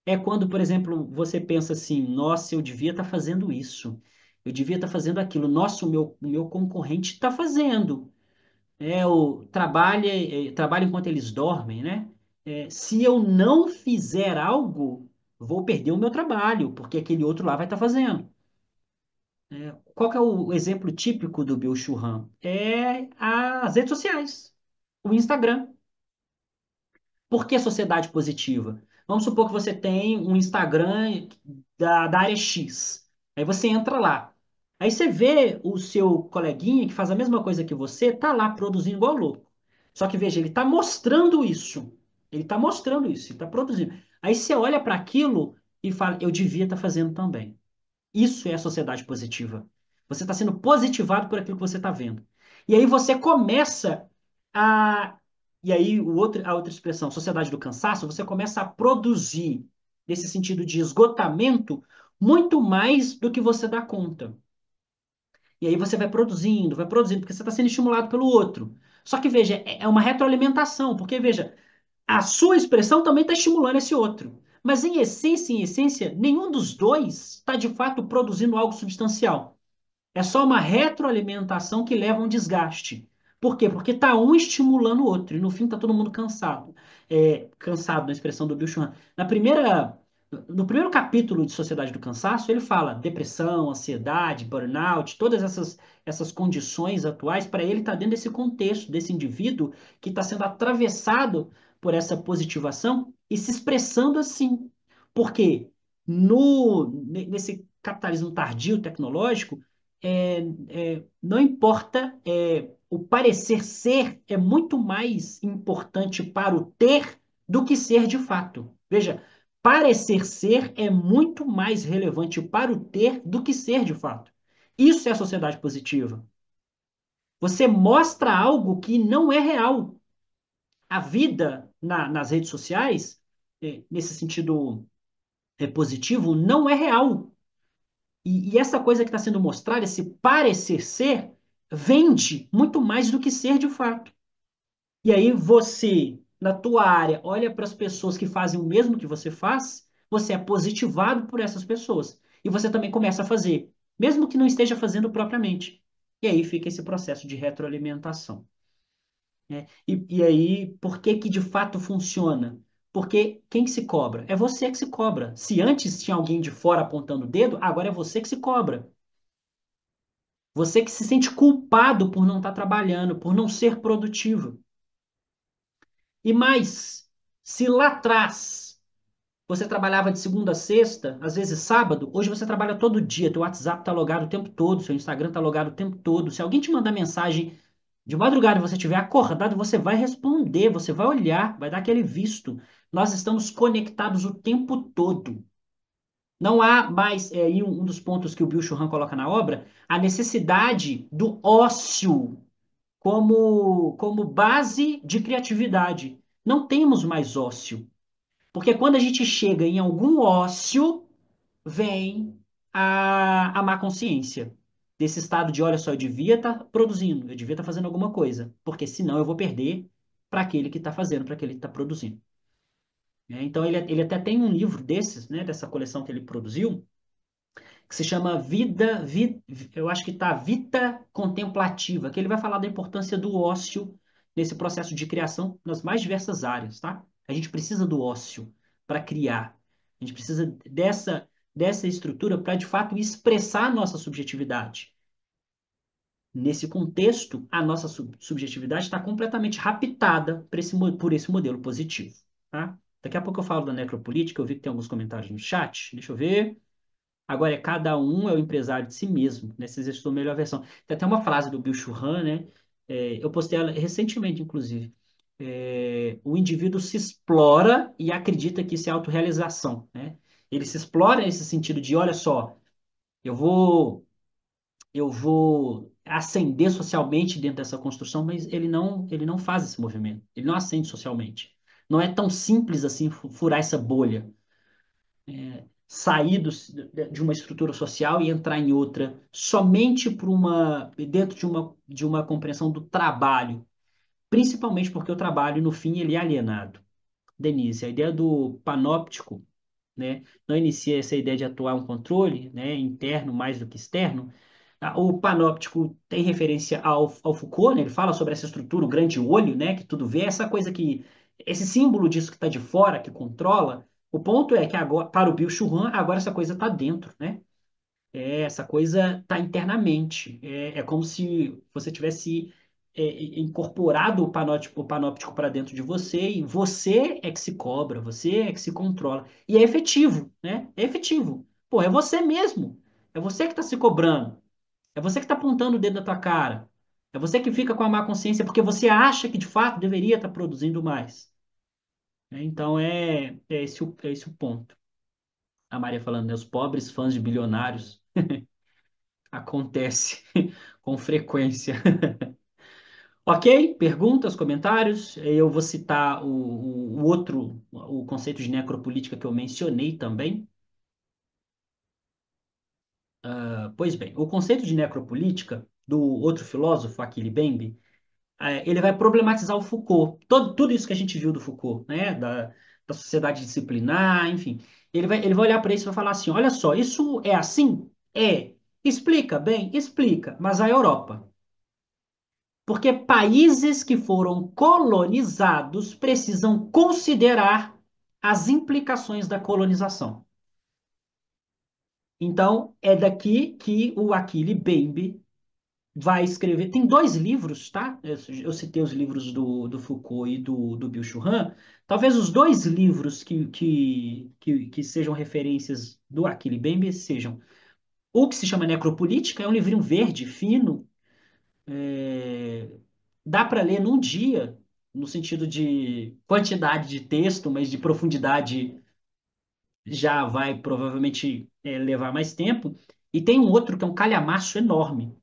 É quando, por exemplo, você pensa assim: nossa, eu devia estar fazendo isso. Eu devia estar fazendo aquilo. Nossa, o meu concorrente está fazendo. O trabalha enquanto eles dormem, né? Se eu não fizer algo, vou perder o meu trabalho, porque aquele outro lá vai estar fazendo. Qual que é o exemplo típico do Bill Churran? É as redes sociais, o Instagram. Por que sociedade positiva? Vamos supor que você tem um Instagram da área X. Aí você entra lá. Aí você vê o seu coleguinha que faz a mesma coisa que você, tá lá produzindo igual louco. Só que veja, ele tá mostrando isso. Ele tá mostrando isso, ele tá produzindo. Aí você olha para aquilo e fala, eu devia estar fazendo também. Isso é a sociedade positiva. Você está sendo positivado por aquilo que você está vendo. E aí você começa a. E aí a outra expressão, sociedade do cansaço, você começa a produzir, nesse sentido de esgotamento, muito mais do que você dá conta. E aí você vai produzindo, porque você está sendo estimulado pelo outro. Só que veja, é uma retroalimentação, porque veja, a sua expressão também está estimulando esse outro. Mas em essência, nenhum dos dois está de fato produzindo algo substancial. É só uma retroalimentação que leva a um desgaste. Por quê? Porque está um estimulando o outro e no fim está todo mundo cansado. Cansado na expressão do Bill Churran. No primeiro capítulo de Sociedade do Cansaço, ele fala depressão, ansiedade, burnout, todas essas condições atuais, para ele está dentro desse contexto, desse indivíduo que está sendo atravessado por essa positivação e se expressando assim. Por quê? Nesse capitalismo tardio tecnológico, não importa, o parecer ser é muito mais importante para o ter do que ser de fato. Veja, parecer ser é muito mais relevante para o ter do que ser de fato. Isso é a sociedade positiva. Você mostra algo que não é real. A vida nas redes sociais nesse sentido positivo, não é real. E essa coisa que está sendo mostrada, esse parecer ser, vende muito mais do que ser de fato. E aí você, na tua área, olha para as pessoas que fazem o mesmo que você faz, você é positivado por essas pessoas. E você também começa a fazer, mesmo que não esteja fazendo propriamente. E aí fica esse processo de retroalimentação, né? E aí, por que que de fato funciona? Porque quem que se cobra? É você que se cobra. Se antes tinha alguém de fora apontando o dedo, agora é você que se cobra. Você que se sente culpado por não estar trabalhando, por não ser produtivo. E mais, se lá atrás você trabalhava de segunda a sexta, às vezes sábado, hoje você trabalha todo dia, teu WhatsApp está logado o tempo todo, seu Instagram está logado o tempo todo. Se alguém te mandar mensagem de madrugada e você estiver acordado, você vai responder, você vai olhar, vai dar aquele visto. Nós estamos conectados o tempo todo. Não há mais, e um dos pontos que o Bill Churran coloca na obra, a necessidade do ócio como base de criatividade. Não temos mais ócio. Porque quando a gente chega em algum ócio, vem a má consciência. Desse estado de, olha só, eu devia estar produzindo, eu devia estar fazendo alguma coisa, porque senão eu vou perder para aquele que está fazendo, para aquele que está produzindo. Então ele até tem um livro desses, né, dessa coleção que ele produziu, que se chama eu acho que tá Vita Contemplativa, que ele vai falar da importância do ócio nesse processo de criação nas mais diversas áreas, tá? A gente precisa do ócio para criar. A gente precisa dessa estrutura para de fato expressar a nossa subjetividade. Nesse contexto, a nossa subjetividade está completamente raptada por esse modelo positivo, tá? Daqui a pouco eu falo da necropolítica, eu vi que tem alguns comentários no chat. Deixa eu ver. Agora, cada um é o empresário de si mesmo, né? Se exercitou a melhor versão. Tem até uma frase do Bill Churran, né? Eu postei ela recentemente, inclusive. O indivíduo se explora e acredita que isso é autorrealização, né? Ele se explora nesse sentido de, olha só, eu vou, eu vou ascender socialmente dentro dessa construção, mas ele não faz esse movimento. Ele não ascende socialmente. Não é tão simples assim furar essa bolha, sair de uma estrutura social e entrar em outra somente dentro de uma compreensão do trabalho, principalmente porque o trabalho, no fim, ele é alienado. Denise, a ideia do panóptico, né, não inicia essa ideia de atuar um controle, né, interno mais do que externo. O panóptico tem referência ao Foucault, né, ele fala sobre essa estrutura, o grande olho, né, que tudo vê, essa coisa esse símbolo disso que está de fora, que controla. O ponto é que agora, para o Bill Churran, agora essa coisa está dentro, né? Essa coisa está internamente. É como se você tivesse incorporado o panóptico para dentro de você e você é que se cobra, você é que se controla. E é efetivo, né? É efetivo. Pô, é você mesmo. É você que está se cobrando. É você que está apontando o dedo na tua cara. É você que fica com a má consciência porque você acha que de fato deveria estar produzindo mais. Então é esse o ponto. A Maria falando, né? Os pobres fãs de bilionários. Acontece com frequência. Ok? Perguntas, comentários? Eu vou citar o outro, o conceito de necropolítica que eu mencionei também. Pois bem, o conceito de necropolítica do outro filósofo, Achille Mbembe, ele vai problematizar o Foucault. Tudo isso que a gente viu do Foucault, né? Da sociedade disciplinar, enfim. Ele vai olhar para isso e vai falar assim: olha só, isso é assim? É. Explica bem? Explica. Mas a Europa? Porque países que foram colonizados precisam considerar as implicações da colonização. Então, é daqui que o Achille Mbembe vai escrever. Tem dois livros, tá? Eu citei os livros do Foucault e do Bill Churran. Talvez os dois livros que sejam referências do Achille Mbembe sejam o que se chama Necropolítica, é um livrinho verde, fino, é, dá para ler num dia, no sentido de quantidade de texto, mas de profundidade já vai provavelmente levar mais tempo. E tem um outro que é um calhamaço enorme,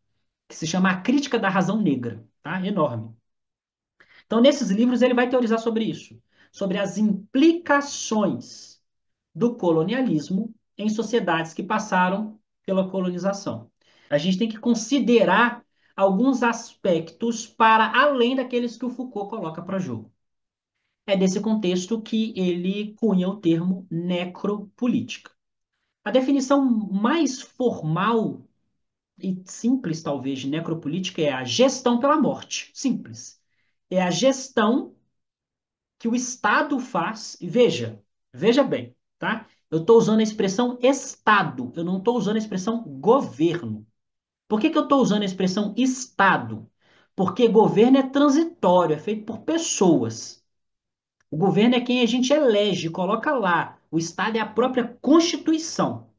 que se chama A Crítica da Razão Negra, tá? Enorme. Então, nesses livros, ele vai teorizar sobre isso. sobre as implicações do colonialismo em sociedades que passaram pela colonização. A gente tem que considerar alguns aspectos para além daqueles que o Foucault coloca para jogo. É nesse contexto que ele cunha o termo necropolítica. A definição mais formal e simples, talvez, de necropolítica é a gestão pela morte. Simples. É a gestão que o Estado faz. E veja bem, tá? Eu estou usando a expressão Estado, eu não estou usando a expressão governo. Por que que eu estou usando a expressão Estado? Porque governo é transitório, é feito por pessoas. O governo é quem a gente elege, coloca lá. O Estado é a própria Constituição.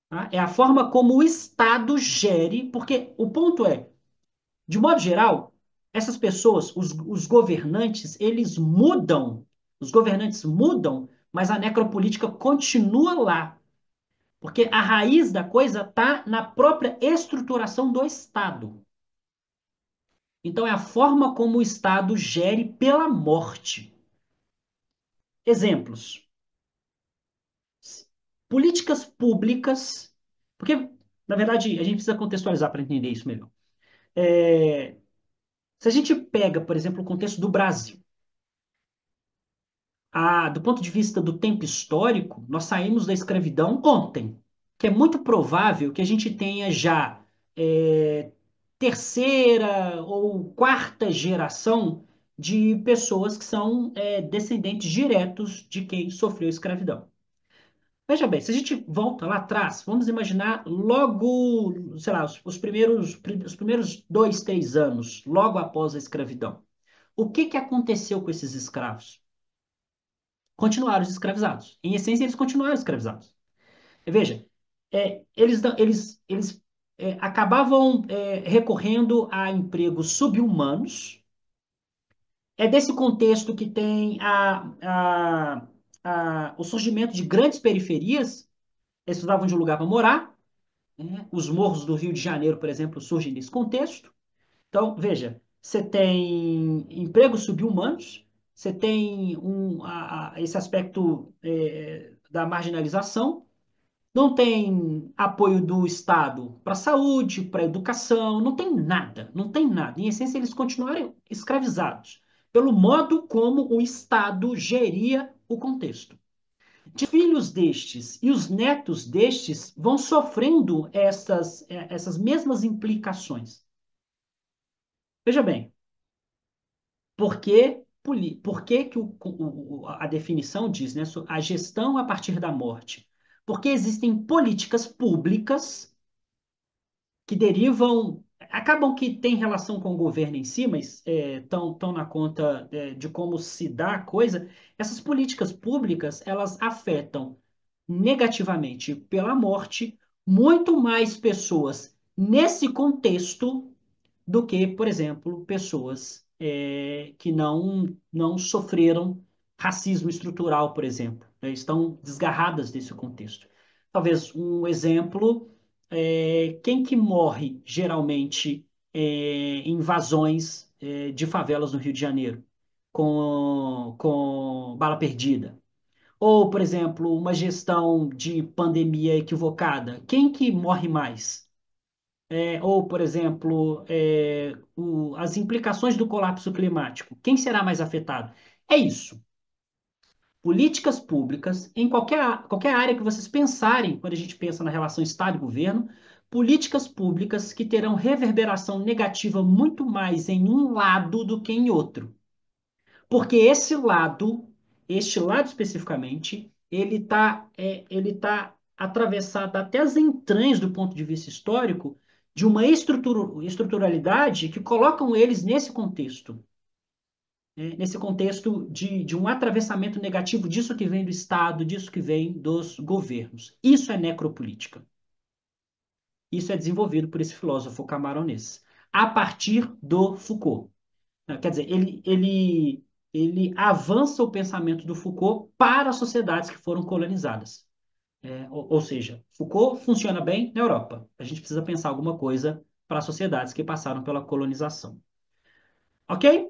Tá? É a forma como o Estado gere, porque o ponto é, de modo geral, essas pessoas, os governantes, eles mudam. Os governantes mudam, mas a necropolítica continua lá. Porque a raiz da coisa está na própria estruturação do Estado. Então, é a forma como o Estado gere pela morte. Exemplos. Políticas públicas. Porque, na verdade, a gente precisa contextualizar para entender isso melhor. Se a gente pega, por exemplo, o contexto do Brasil, do ponto de vista do tempo histórico, nós saímos da escravidão ontem, que é muito provável que a gente tenha já é, terceira ou quarta geração de pessoas que são descendentes diretos de quem sofreu escravidão. Veja bem, se a gente volta lá atrás, vamos imaginar logo, sei lá, os primeiros 2, 3 anos, logo após a escravidão. O que que aconteceu com esses escravos? Continuaram escravizados. Em essência, eles continuaram escravizados. Veja, eles acabavam recorrendo a empregos subhumanos. É desse contexto que tem o surgimento de grandes periferias. Eles precisavam de um lugar para morar, né? Os morros do Rio de Janeiro, por exemplo, surgem nesse contexto. Então, veja, você tem empregos subhumanos, você tem esse aspecto da marginalização, não tem apoio do Estado para a saúde, para a educação, não tem nada, não tem nada. Em essência, eles continuaram escravizados pelo modo como o Estado geria o contexto. Os filhos destes e os netos destes vão sofrendo essas mesmas implicações. Veja bem, por que a definição diz, né, a gestão a partir da morte? Porque existem políticas públicas que acabam que têm relação com o governo em si, mas estão na conta de como se dá a coisa. Essas políticas públicas, elas afetam negativamente pela morte muito mais pessoas nesse contexto do que, por exemplo, pessoas que não sofreram racismo estrutural, por exemplo, né? Estão desgarradas desse contexto. Talvez um exemplo, quem que morre geralmente em invasões de favelas no Rio de Janeiro com bala perdida? Ou, por exemplo, uma gestão de pandemia equivocada. Quem que morre mais? Ou, por exemplo, as implicações do colapso climático. Quem será mais afetado? É isso. Políticas públicas, em qualquer área que vocês pensarem, quando a gente pensa na relação Estado e governo, políticas públicas que terão reverberação negativa muito mais em um lado do que em outro. Porque este lado especificamente, ele tá atravessado até as entranhas do ponto de vista histórico de uma estruturalidade que colocam eles nesse contexto, né? Nesse contexto de um atravessamento negativo disso que vem do Estado, disso que vem dos governos. Isso é necropolítica. Isso é desenvolvido por esse filósofo camaronês, a partir do Foucault. Quer dizer, ele avança o pensamento do Foucault para as sociedades que foram colonizadas. Ou seja, Foucault funciona bem na Europa. A gente precisa pensar alguma coisa para as sociedades que passaram pela colonização. Ok?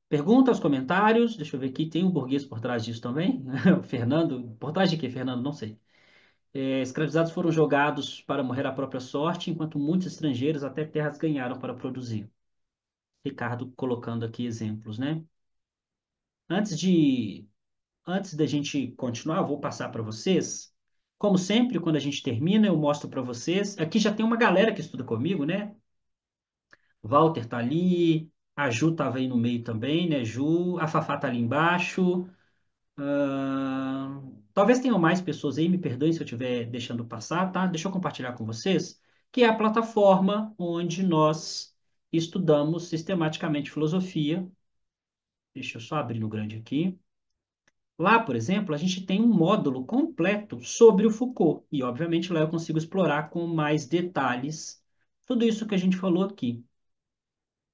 Perguntas, comentários? Deixa eu ver aqui, tem um burguês por trás disso também? O Fernando, por trás de quê, Fernando? Não sei. Escravizados foram jogados para morrer à própria sorte, enquanto muitos estrangeiros até terras ganharam para produzir. Ricardo colocando aqui exemplos, né? Antes de, antes da gente continuar, eu vou passar para vocês. Como sempre, quando a gente termina, eu mostro para vocês. Aqui já tem uma galera que estuda comigo, né? Walter tá ali, a Ju tava aí no meio também, né? Ju, a Fafá tá ali embaixo. Talvez tenham mais pessoas aí, me perdoem se eu estiver deixando passar, tá? Deixa eu compartilhar com vocês, que é a plataforma onde nós estudamos sistematicamente filosofia. Deixa eu só abrir no grande aqui. Lá, por exemplo, a gente tem um módulo completo sobre o Foucault, e obviamente lá eu consigo explorar com mais detalhes tudo isso que a gente falou aqui.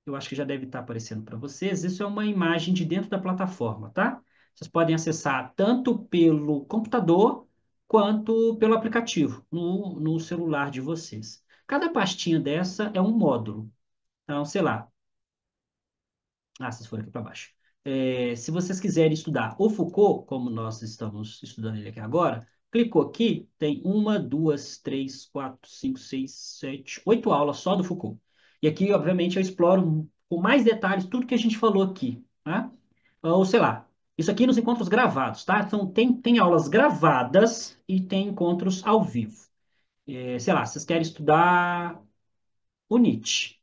Eu acho que já deve estar aparecendo para vocês. Isso é uma imagem de dentro da plataforma, tá? Vocês podem acessar tanto pelo computador quanto pelo aplicativo no celular de vocês. Cada pastinha dessa é um módulo. Então, sei lá, vocês foram aqui para baixo. Se vocês quiserem estudar o Foucault, como nós estamos estudando ele aqui agora, clicou aqui, tem uma, duas, três, quatro, cinco, seis, sete, oito aulas só do Foucault. E aqui, obviamente, eu exploro com mais detalhes tudo que a gente falou aqui, tá? Ou sei lá, isso aqui nos encontros gravados, tá? Então, tem aulas gravadas e tem encontros ao vivo. Sei lá, vocês querem estudar o Nietzsche.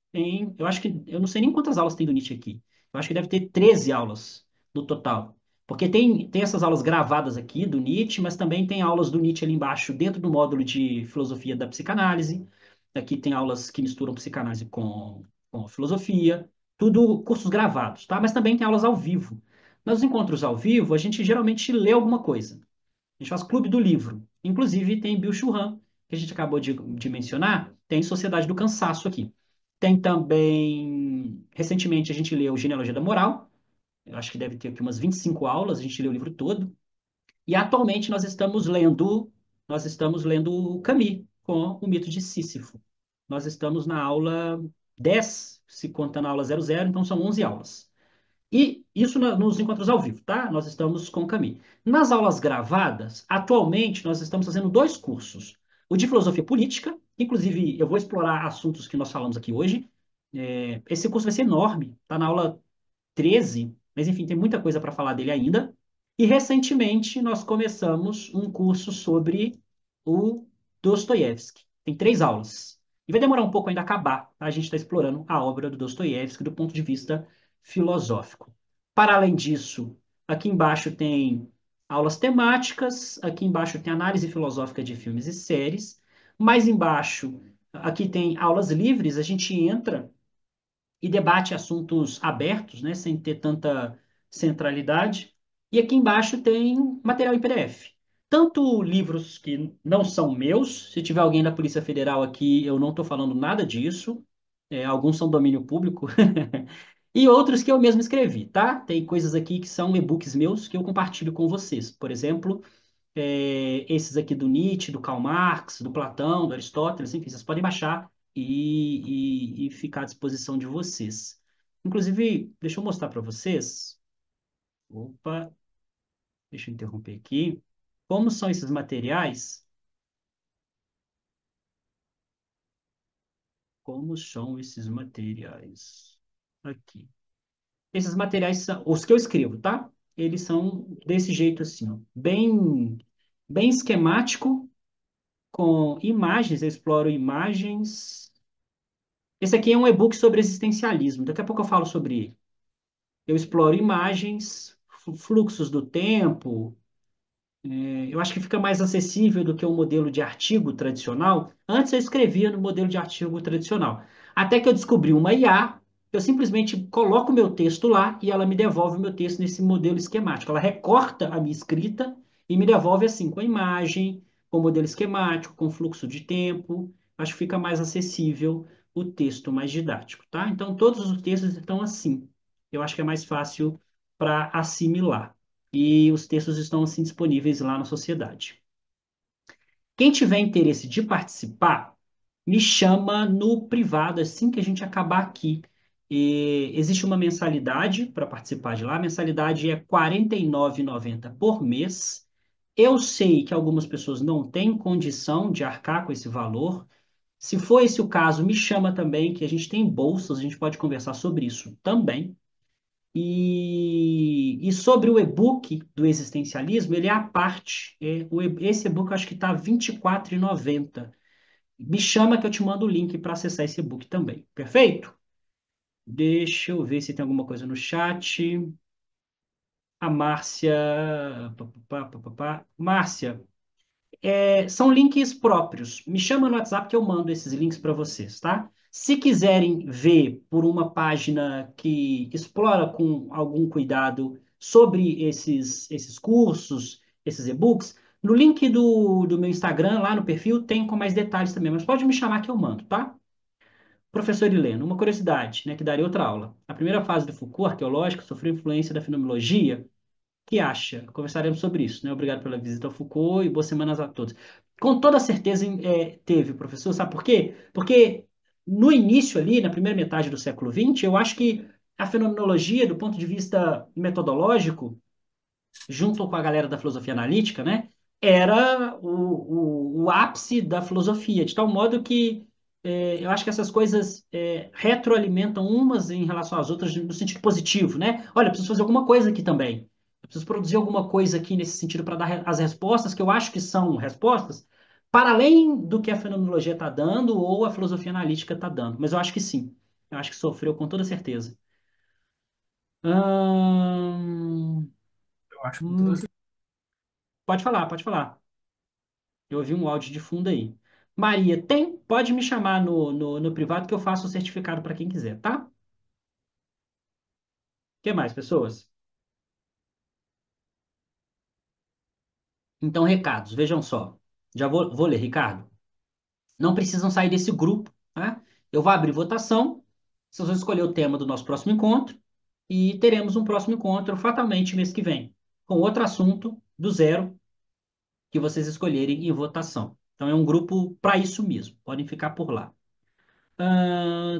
Eu acho que, eu não sei nem quantas aulas tem do Nietzsche aqui. Eu acho que deve ter 13 aulas no total. Porque tem essas aulas gravadas aqui do Nietzsche, mas também tem aulas do Nietzsche ali embaixo, dentro do módulo de filosofia da psicanálise. Aqui tem aulas que misturam psicanálise com filosofia. Tudo cursos gravados, tá? Mas também tem aulas ao vivo. Nos encontros ao vivo, a gente geralmente lê alguma coisa. A gente faz clube do livro. Inclusive, tem Bill Churran, que a gente acabou de mencionar, tem Sociedade do Cansaço aqui. Tem também, recentemente, a gente leu Genealogia da Moral. Eu acho que deve ter aqui umas 25 aulas, a gente leu o livro todo. E atualmente nós estamos lendo o Camus, com o mito de Sísifo. Nós estamos na aula 10, se contando a aula 00, então são 11 aulas. E isso nos encontros ao vivo, tá? Nós estamos com o Camille. Nas aulas gravadas, atualmente nós estamos fazendo dois cursos. O de filosofia política, inclusive eu vou explorar assuntos que nós falamos aqui hoje. Esse curso vai ser enorme, tá na aula 13, mas enfim, tem muita coisa para falar dele ainda. E recentemente nós começamos um curso sobre o Dostoiévski. Tem 3 aulas. E vai demorar um pouco ainda a acabar, tá? A gente está explorando a obra do Dostoiévski do ponto de vista filosófico. Para além disso, aqui embaixo tem aulas temáticas, aqui embaixo tem análise filosófica de filmes e séries. Mais embaixo, aqui tem aulas livres, a gente entra e debate assuntos abertos, né, sem ter tanta centralidade. E aqui embaixo tem material em PDF. Tanto livros que não são meus, se tiver alguém da Polícia Federal aqui, eu não estou falando nada disso. Alguns são domínio público. E outros que eu mesmo escrevi, tá? Tem coisas aqui que são e-books meus que eu compartilho com vocês. Por exemplo, esses aqui do Nietzsche, do Karl Marx, do Platão, do Aristóteles, enfim, vocês podem baixar e ficar à disposição de vocês. Inclusive, deixa eu mostrar para vocês. Opa, deixa eu interromper aqui. Como são esses materiais? Como são esses materiais? Aqui. Esses materiais são os que eu escrevo, tá? Eles são desse jeito assim, ó, bem esquemático, com imagens, eu exploro imagens. Esse aqui é um e-book sobre existencialismo. Daqui a pouco eu falo sobre ele. Eu exploro imagens, fluxos do tempo. Eu acho que fica mais acessível do que o modelo de artigo tradicional. Antes eu escrevia no modelo de artigo tradicional. Até que eu descobri uma IA, eu simplesmente coloco o meu texto lá e ela me devolve o meu texto nesse modelo esquemático. Ela recorta a minha escrita e me devolve assim, com a imagem, com o modelo esquemático, com fluxo de tempo. Acho que fica mais acessível o texto mais didático, tá? Então todos os textos estão assim. Eu acho que é mais fácil para assimilar e os textos estão assim disponíveis lá na sociedade. Quem tiver interesse de participar, me chama no privado assim que a gente acabar aqui. E existe uma mensalidade para participar de lá. A mensalidade é R$ 49,90 por mês. Eu sei que algumas pessoas não têm condição de arcar com esse valor. Se for esse o caso, me chama também, que a gente tem bolsas, a gente pode conversar sobre isso também. E sobre o e-book do existencialismo, ele é à parte. Esse e-book eu acho que está R$ 24,90. Me chama que eu te mando o link para acessar esse e-book também. Perfeito? Deixa eu ver se tem alguma coisa no chat. A Márcia. Márcia, são links próprios. Me chama no WhatsApp que eu mando esses links para vocês, tá? Se quiserem ver por uma página que explora com algum cuidado sobre esses cursos, esses e-books, no link do meu Instagram, lá no perfil, tem com mais detalhes também. Mas pode me chamar que eu mando, tá? Professor Heleno, uma curiosidade, né, que daria outra aula. A primeira fase do Foucault, arqueológico, sofreu influência da fenomenologia. Que acha? Conversaremos sobre isso, né? Obrigado pela visita ao Foucault e boas semanas a todos. Com toda certeza teve, professor. Sabe por quê? Porque no início ali, na primeira metade do século XX, eu acho que a fenomenologia, do ponto de vista metodológico, junto com a galera da filosofia analítica, né, era o ápice da filosofia, de tal modo que eu acho que essas coisas retroalimentam umas em relação às outras no sentido positivo, né? Olha, eu preciso fazer alguma coisa aqui também. Eu preciso produzir alguma coisa aqui nesse sentido para dar as respostas que eu acho que são respostas, para além do que a fenomenologia está dando ou a filosofia analítica está dando. Mas eu acho que sim. Eu acho que sofreu com toda certeza. Hum, Eu acho com toda hum, pode falar, pode falar. Eu ouvi um áudio de fundo aí. Maria, tem? Pode me chamar no privado que eu faço o certificado para quem quiser, tá? O que mais, pessoas? Então, recados, vejam só. Já vou ler, Ricardo. Não precisam sair desse grupo, tá? Eu vou abrir votação. Vocês vão escolher o tema do nosso próximo encontro e teremos um próximo encontro fatalmente mês que vem, com outro assunto do zero que vocês escolherem em votação. Então, é um grupo para isso mesmo. Podem ficar por lá. Ah,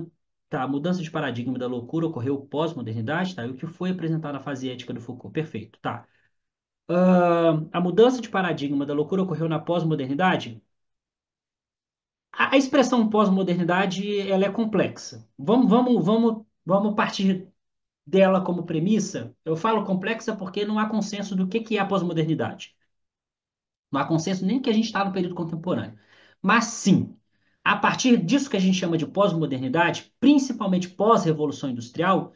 tá, a mudança de paradigma da loucura ocorreu pós-modernidade, tá? E o que foi apresentado na fase ética do Foucault? Perfeito, tá. A mudança de paradigma da loucura ocorreu na pós-modernidade? A expressão pós-modernidade, ela é complexa. Vamos partir dela como premissa. Eu falo complexa porque não há consenso do que é a pós-modernidade. Não há consenso nem que a gente está no período contemporâneo. Mas sim, a partir disso que a gente chama de pós-modernidade, principalmente pós-revolução industrial,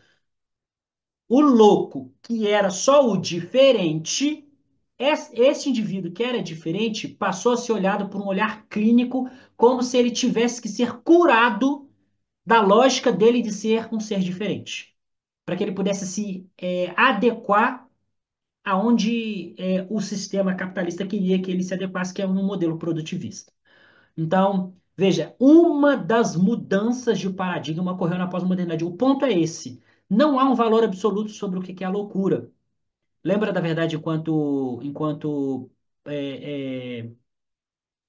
o louco, que era só o diferente, esse indivíduo que era diferente passou a ser olhado por um olhar clínico, como se ele tivesse que ser curado da lógica dele de ser um ser diferente, para que ele pudesse se adequar aonde o sistema capitalista queria que ele se adequasse, que é no modelo produtivista. Então, veja, uma das mudanças de paradigma ocorreu na pós-modernidade. O ponto é esse. Não há um valor absoluto sobre o que é a loucura. Lembra da verdade enquanto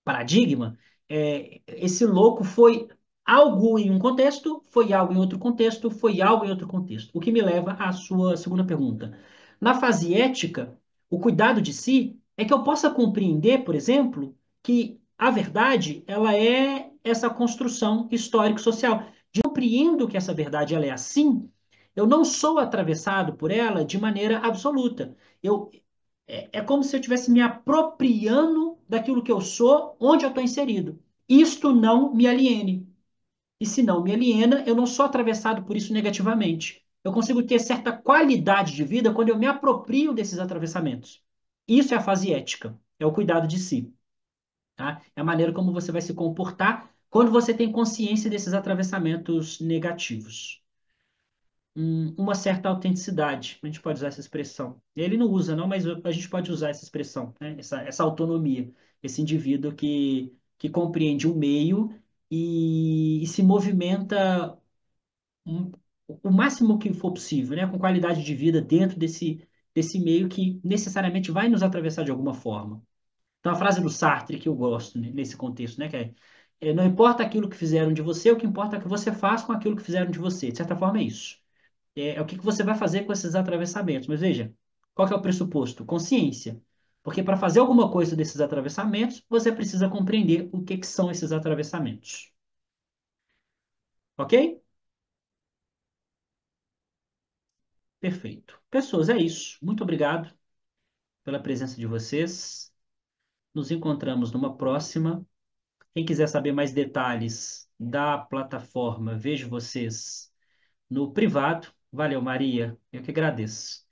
paradigma? Esse louco foi algo em um contexto, foi algo em outro contexto, foi algo em outro contexto. O que me leva à sua segunda pergunta. Na fase ética, o cuidado de si é que eu possa compreender, por exemplo, que a verdade ela é essa construção histórico-social. De compreendo que essa verdade ela é assim, eu não sou atravessado por ela de maneira absoluta. É como se eu estivesse me apropriando daquilo que eu sou, onde eu estou inserido. Isto não me aliene. E se não me aliena, eu não sou atravessado por isso negativamente. Eu consigo ter certa qualidade de vida quando eu me aproprio desses atravessamentos. Isso é a fase ética, é o cuidado de si. Tá? É a maneira como você vai se comportar quando você tem consciência desses atravessamentos negativos. Uma certa autenticidade. A gente pode usar essa expressão. Ele não usa, não, mas a gente pode usar essa expressão, né? Essa autonomia. Esse indivíduo que compreende o meio e se movimenta um- o máximo que for possível, né? Com qualidade de vida dentro desse meio que necessariamente vai nos atravessar de alguma forma. Então, a frase do Sartre que eu gosto, né, nesse contexto, né, que não importa aquilo que fizeram de você, o que importa é o que você faz com aquilo que fizeram de você. De certa forma, é isso. É o que que você vai fazer com esses atravessamentos. Mas veja, qual que é o pressuposto? Consciência. Porque para fazer alguma coisa desses atravessamentos, você precisa compreender o que que são esses atravessamentos. Ok? Perfeito. Pessoas, é isso. Muito obrigado pela presença de vocês. Nos encontramos numa próxima. Quem quiser saber mais detalhes da plataforma, vejo vocês no privado. Valeu, Maria. Eu que agradeço.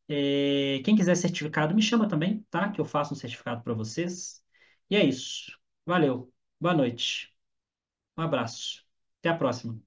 Quem quiser certificado, me chama também, tá? Que eu faço um certificado para vocês. E é isso. Valeu. Boa noite. Um abraço. Até a próxima.